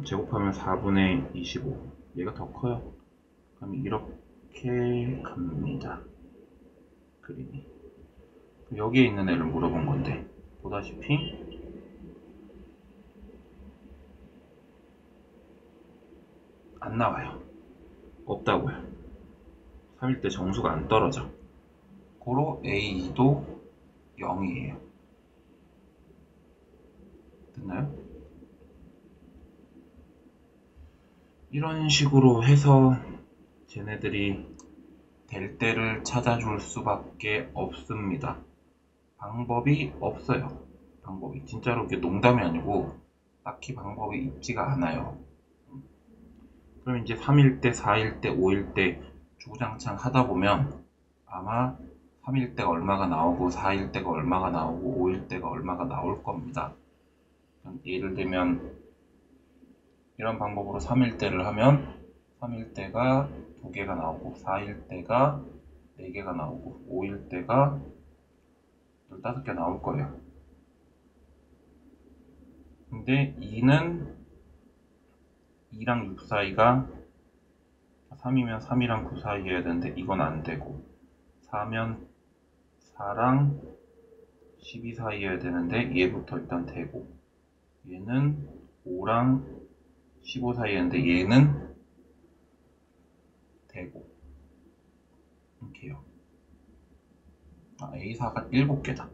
제곱하면 4분의 25. 얘가 더 커요. 그럼 이렇게 갑니다. 그림이. 여기에 있는 애를 물어본 건데 보다시피 안 나와요. 없다고요. 3일 때 정수가 안 떨어져. 고로 A2도 0이에요. 됐나요? 이런 식으로 해서 쟤네들이 될 때를 찾아줄 수밖에 없습니다. 방법이 없어요. 방법이 진짜로 이게 농담이 아니고 딱히 방법이 있지가 않아요. 그럼 이제 3일 때, 4일 때, 5일 때 주구장창 하다 보면 아마 3일 때가 얼마가 나오고 4일 때가 얼마가 나오고 5일 때가 얼마가 나올 겁니다. 예를 들면 이런 방법으로 3일 때를 하면 3일 때가 2개가 나오고 4일 때가 4개가 나오고 5일 때가 15개 나올 거예요. 근데 2는 2랑 6 사이가 3이면 3이랑 9 사이여야 되는데 이건 안 되고 4면 4랑 12 사이여야 되는데 얘부터 일단 되고 얘는 5랑 15 사이였는데 얘는 되고 이렇게요. A4가 7개다.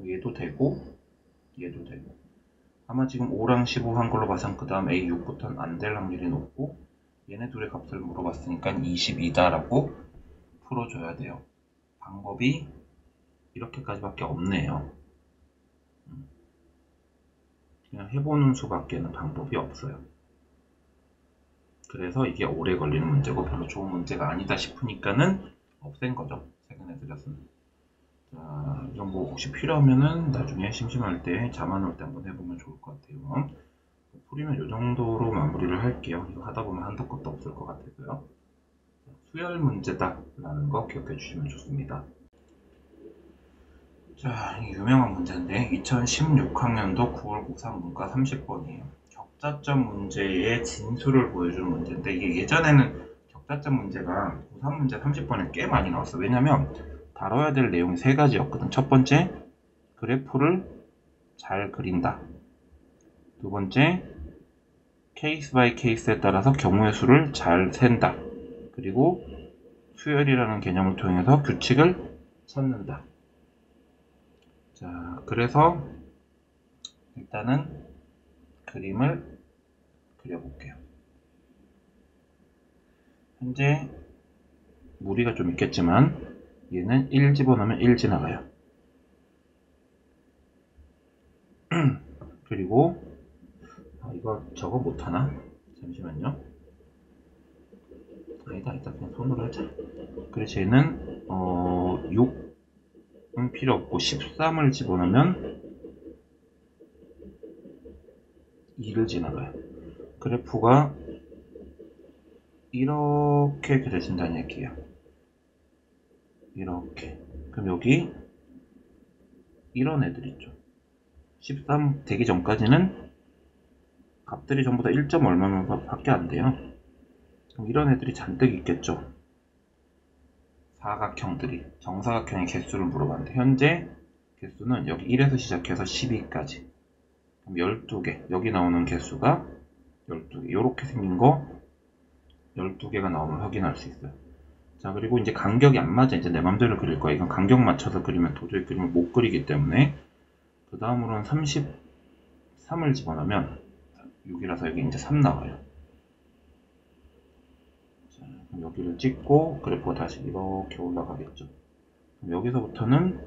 얘도 되고 얘도 되고 아마 지금 5랑 15 한 걸로 봐선 그 다음 A6부터는 안 될 확률이 높고 얘네 둘의 값을 물어봤으니까 22다라고 풀어줘야 돼요. 방법이 이렇게까지밖에 없네요. 그냥 해보는 수밖에는 방법이 없어요. 그래서 이게 오래 걸리는 문제고 별로 좋은 문제가 아니다 싶으니까는 없앤 거죠. 최근에 드렸습니다. 자, 이런 거 혹시 필요하면은 나중에 심심할 때 잠안 올 때 한번 해보면 좋을 것 같아요. 풀이는 이 정도로 마무리를 할게요. 이거 하다 보면 한도 끝도 없을 것 같아서요. 수열 문제다 라는 거 기억해 주시면 좋습니다. 자, 유명한 문제인데 2016학년도 9월 고3 문과 30번이에요. 격자점 문제의 진수를 보여주는 문제인데 이게 예전에는 격자점 문제가 고3 문제 30번에 꽤 많이 나왔어요. 왜냐면 다뤄야 될 내용이 3가지였거든. 첫 번째, 그래프를 잘 그린다. 두 번째, 케이스 바이 케이스에 따라서 경우의 수를 잘 센다. 그리고 수열이라는 개념을 통해서 규칙을 찾는다. 자, 그래서 일단은 그림을 그려볼게요. 현재 무리가 좀 있겠지만 얘는 1 집어넣으면 1 지나가요. 그리고 이거 저거 못하나? 잠시만요. 아니다 그냥 손으로 하자. 그래서 얘는 6은 필요 없고 13을 집어넣으면 2를 지나가요. 그래프가 이렇게 그려진다는 얘기예요. 이렇게. 그럼 여기 이런 애들 있죠. 13 되기 전까지는 값들이 전부 다 1점 얼마만 밖에 안 돼요. 그럼 이런 애들이 잔뜩 있겠죠. 사각형들이. 정사각형의 개수를 물어봤는데 현재 개수는 여기 1에서 시작해서 12까지. 그럼 12개. 여기 나오는 개수가 12개. 이렇게 생긴 거 12개가 나오면 확인할 수 있어요. 자, 그리고 이제 간격이 안 맞아. 이제 내 맘대로 그릴 거야. 이건 간격 맞춰서 그리면 도저히 그림을 못 그리기 때문에. 그 다음으로는 33을 집어넣으면 6이라서 여기 이제 3 나와요. 자, 그럼 여기를 찍고 그래프가 다시 이렇게 올라가겠죠. 그럼 여기서부터는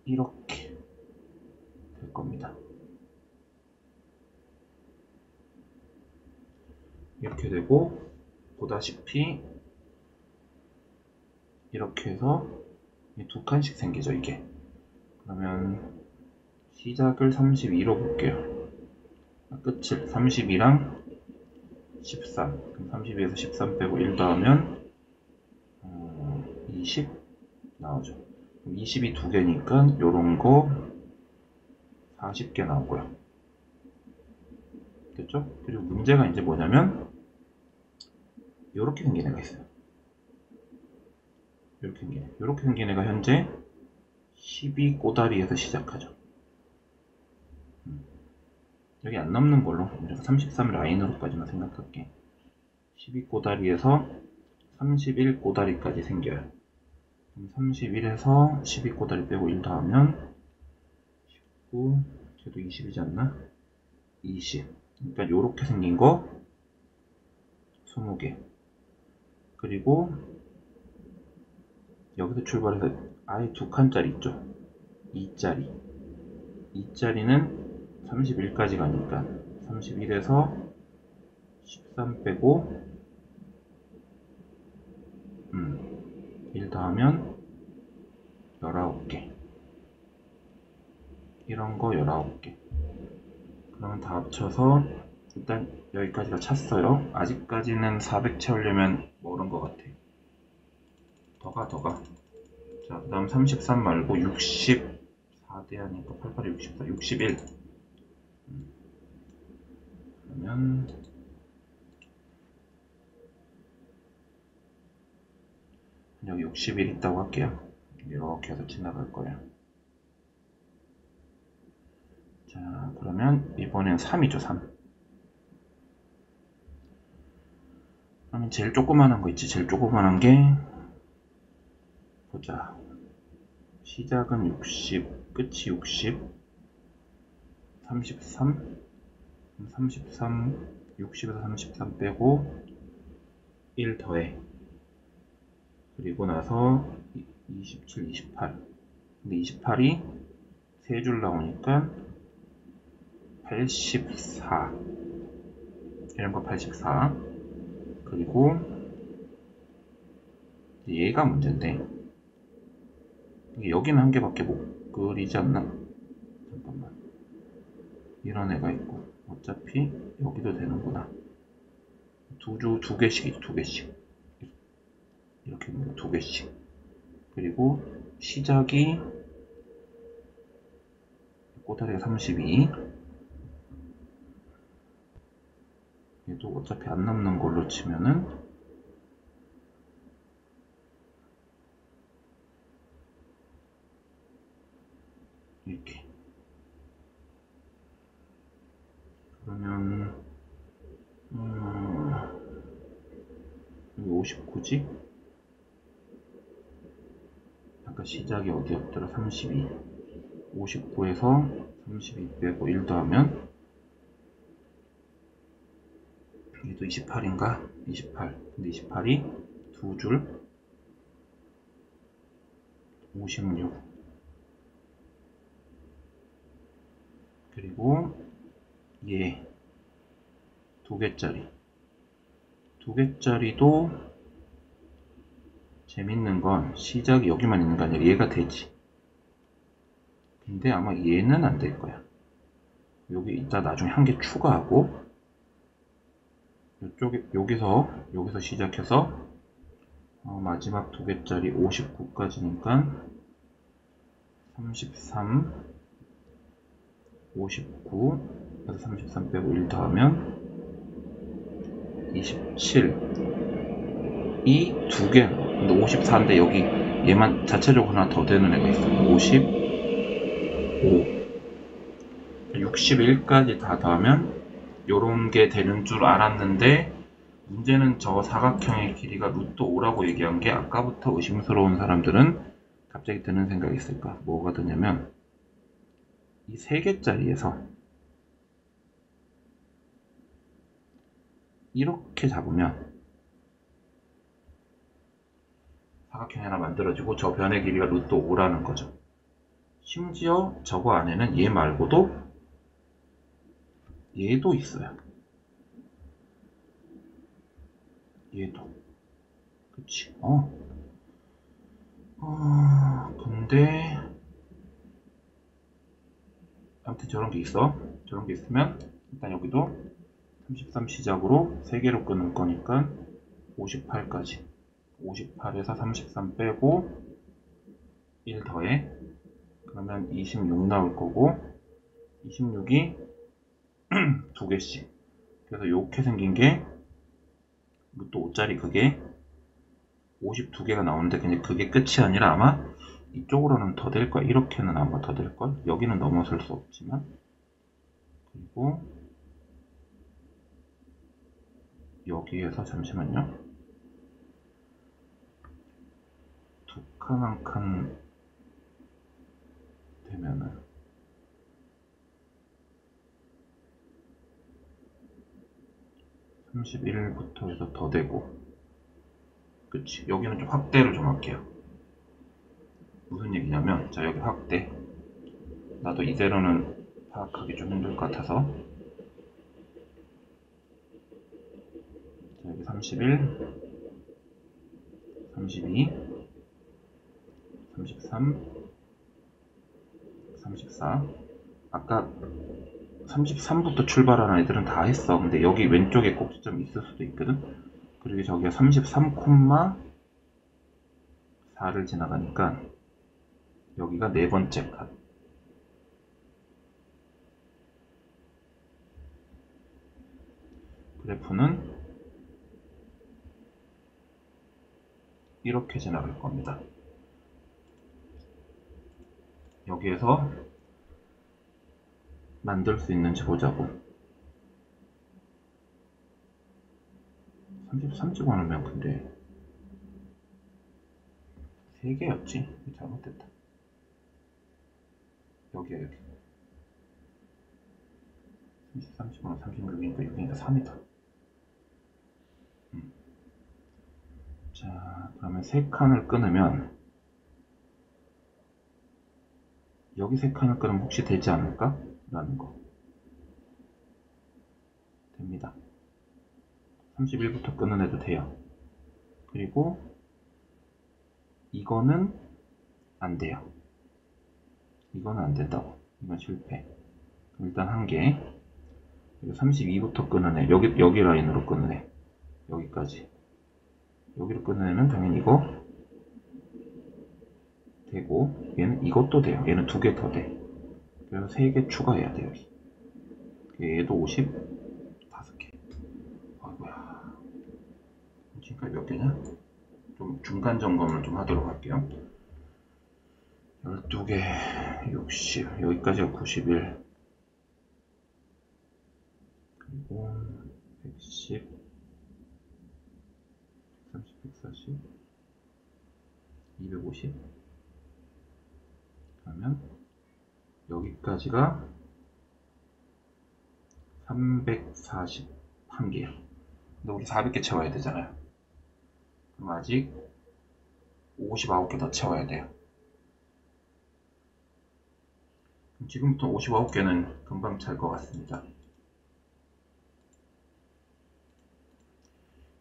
이렇게 될 겁니다. 이렇게 되고 보다시피 이렇게 해서 두 칸씩 생기죠. 이게. 그러면 시작을 32로 볼게요. 끝을 32랑 13. 그럼 32에서 13 빼고 1 더하면 20 나오죠. 그럼 20이 2개니까 요런 거 40개 나오고요. 됐죠? 그리고 문제가 이제 뭐냐면 요렇게 생긴 애가 있어요. 요렇게 생긴 애가 현재 12 꼬다리에서 시작하죠. 여기 안 남는 걸로 33 라인으로까지만 생각할게. 12 꼬다리에서 31 꼬다리까지 생겨요. 그럼 31에서 12 꼬다리 빼고 1 더하면 19, 쟤도 20이지 않나? 20. 그러니까 요렇게 생긴 거 20개. 그리고 여기서 출발해서 아예 2칸짜리 있죠. 2짜리. 2짜리는 31까지 가니까 31에서 13 빼고 1 더하면 19개. 이런 거 19개. 그러면 다 합쳐서 일단 여기까지가 찼어요. 아직까지는 400 채우려면 멀은 것 같아. 더가. 자, 그 다음 33 말고 64대 하니까 88에 64, 61. 그러면 여기 61 있다고 할게요. 이렇게 해서 지나갈 거예요. 자, 그러면 이번엔 3이죠, 3. 그러면 제일 조그만한 거 있지. 제일 조그만한 게 보자. 시작은 60, 끝이 60, 33, 60에서 33 빼고 1 더해. 그리고 나서 27, 28. 근데 28이 3줄 나오니까 84. 이런 거 84. 그리고 얘가 문제인데 여기는 한 개밖에 못 그리지 않나? 잠깐만. 이런 애가 있고 어차피 여기도 되는구나. 두 개씩이죠. 2개씩. 이렇게 2개씩. 그리고 시작이 꼬다리가 32. 얘도 어차피 안 남는 걸로 치면은 이렇게. 그러면 59 굳이? 아까 시작이 어디였더라? 32. 59에서 32 빼고 1 더하면 이게도 28인가? 28. 근데 28이 두 줄 56. 그리고 얘 두 개짜리. 두 개짜리도 재밌는 건 시작이 여기만 있는 게 아니라 얘가 되지. 근데 아마 얘는 안 될 거야. 여기 이따 나중에 한 개 추가하고 이쪽에 여기서 시작해서 마지막 두 개짜리 59까지니까 33 59 그래서 33 빼고 1 더하면 27 이 두 개. 근데 54인데 여기 얘만 자체적으로 하나 더 되는 애가 있어. 55 61까지 다 더하면 요런 게 되는 줄 알았는데 문제는 저 사각형의 길이가 루트 5라고 얘기한 게 아까부터 의심스러운 사람들은 갑자기 드는 생각이 있을까? 뭐가 드냐면 이 3개짜리에서 이렇게 잡으면 사각형이 하나 만들어지고 저 변의 길이가 루트 5라는 거죠. 심지어 저거 안에는 얘 말고도 얘도 있어요. 얘도. 그치? 근데 아무튼 저런 게 있어. 저런 게 있으면 일단 여기도 33 시작으로 3개로 끊을 거니까 58까지. 58에서 33 빼고 1 더해. 그러면 26 나올 거고 26이 두 개씩. 그래서 이렇게 생긴 게 루트 5짜리 그게 52개가 나오는데 근데 그게 끝이 아니라 아마 이쪽으로는 더 될 거야. 이렇게는 아마 더 될 걸. 여기는 넘어설 수 없지만. 그리고 여기에서 잠시만요. 두 칸 한 칸 되면은 31부터 해서 더 되고. 그치. 여기는 좀 확대를 좀 할게요. 무슨 얘기냐면, 자, 여기 확대. 나도 이대로는 파악하기 좀 힘들 것 같아서. 자, 여기 31, 32, 33, 34. 아까 33부터 출발하는 애들은 다 했어. 근데 여기 왼쪽에 꼭지점이 있을 수도 있거든. 그리고 저기가 33,4를 지나가니까 여기가 네 번째 칸. 그래프는 이렇게 지나갈 겁니다. 여기에서 만들 수 있는지 보자고. 33 찍어놓으면 근데 3개였지? 잘못됐다. 여기야 여기. 33 찍어놓으면 36이니까 6이니까 3이다. 자, 그러면 3칸을 끊으면 여기 3칸을 끊으면 혹시 되지 않을까? 라는 거. 됩니다. 31부터 끊는 애도 돼요. 그리고 이거는 안 돼요. 이거는 안 된다고. 이건 실패. 일단 한 개. 그리고 32부터 끊는 애. 여기 라인으로 끊는 애. 여기까지. 여기로 끊는 애는 당연히 이거 되고, 얘는 이것도 돼요. 얘는 2개 더 돼. 그래서 3개 추가해야 돼, 여기. 얘도 55개. 아이고야. 지금까지 몇 개냐? 좀 중간 점검을 좀 하도록 할게요. 12개, 60, 여기까지가 91. 그리고 110, 130. 140, 250. 그러면 여기까지가 341개요. 근데 우리 400개 채워야 되잖아요. 그럼 아직 59개 더 채워야 돼요. 그럼 지금부터 59개는 금방 찰 것 같습니다.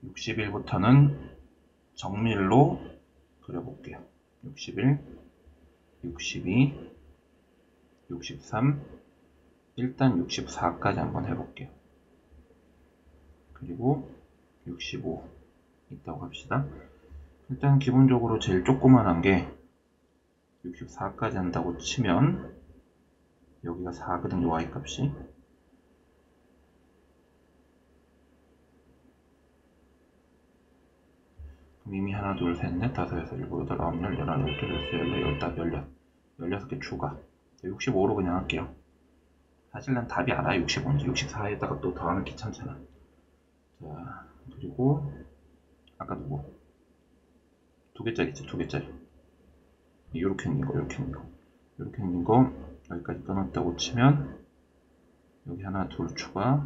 60일부터는 정밀로 그려볼게요. 61, 62, 63, 일단 64까지 한번 해볼게요. 그리고 65 있다고 합시다. 일단 기본적으로 제일 조그만한 게 64까지 한다고 치면 여기가 4거든요, y값이. 그럼 이미 하나, 둘, 셋, 넷, 다섯, 여섯, 일곱, 여덟, 아홉, 열, 열하나, 열둘, 열세, 열네, 열다섯, 16개 추가. 65로 그냥 할게요. 사실 난 답이 알아. 65인지 64에다가 또 더하면 귀찮잖아. 자, 그리고 아까 누구? 2개짜리 있죠, 2개짜리. 이렇게 생긴 거, 이렇게 생긴 거. 이렇게 생긴 거 여기까지 끊었다고 치면 여기 하나, 둘 추가.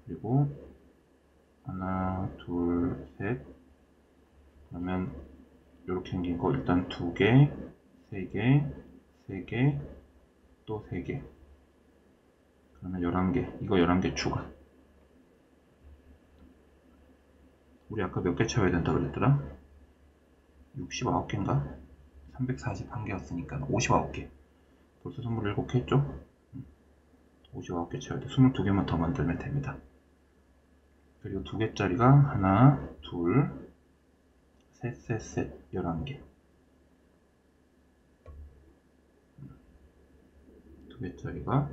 그리고 하나, 둘, 셋. 그러면 이렇게 생긴 거 일단 2개, 3개, 3개, 또 3개. 그러면 11개. 이거 11개 추가. 우리 아까 몇 개 채워야 된다 그랬더라? 69개인가? 341개였으니까 59개. 벌써 27개 했죠? 59개 채워야 돼. 22개만 더 만들면 됩니다. 그리고 2개짜리가 하나, 둘, 셋, 셋, 셋, 11개. 2개짜리가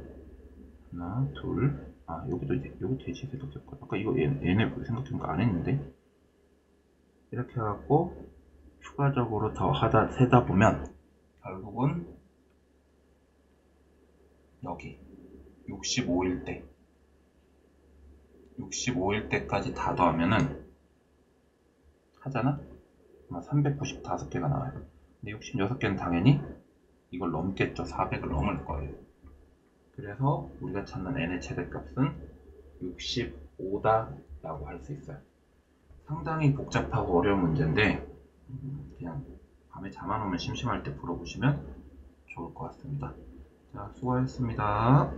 하나, 둘, 여기도 여기 돼지 세덕했고 아까 이거 얘네 생각해보니까 안 했는데. 이렇게 해갖고 추가적으로 더 세다 보면 결국은 여기 65일 때까지 다 더하면은 하잖아? 아마 395개가 나와요. 근데 66개는 당연히 이걸 넘겠죠. 400을 넘을 거예요. 그래서 우리가 찾는 n의 최대값은 65다 라고 할 수 있어요. 상당히 복잡하고 어려운 문제인데 그냥 밤에 잠 안 오면 심심할 때 풀어보시면 좋을 것 같습니다. 자, 수고하셨습니다.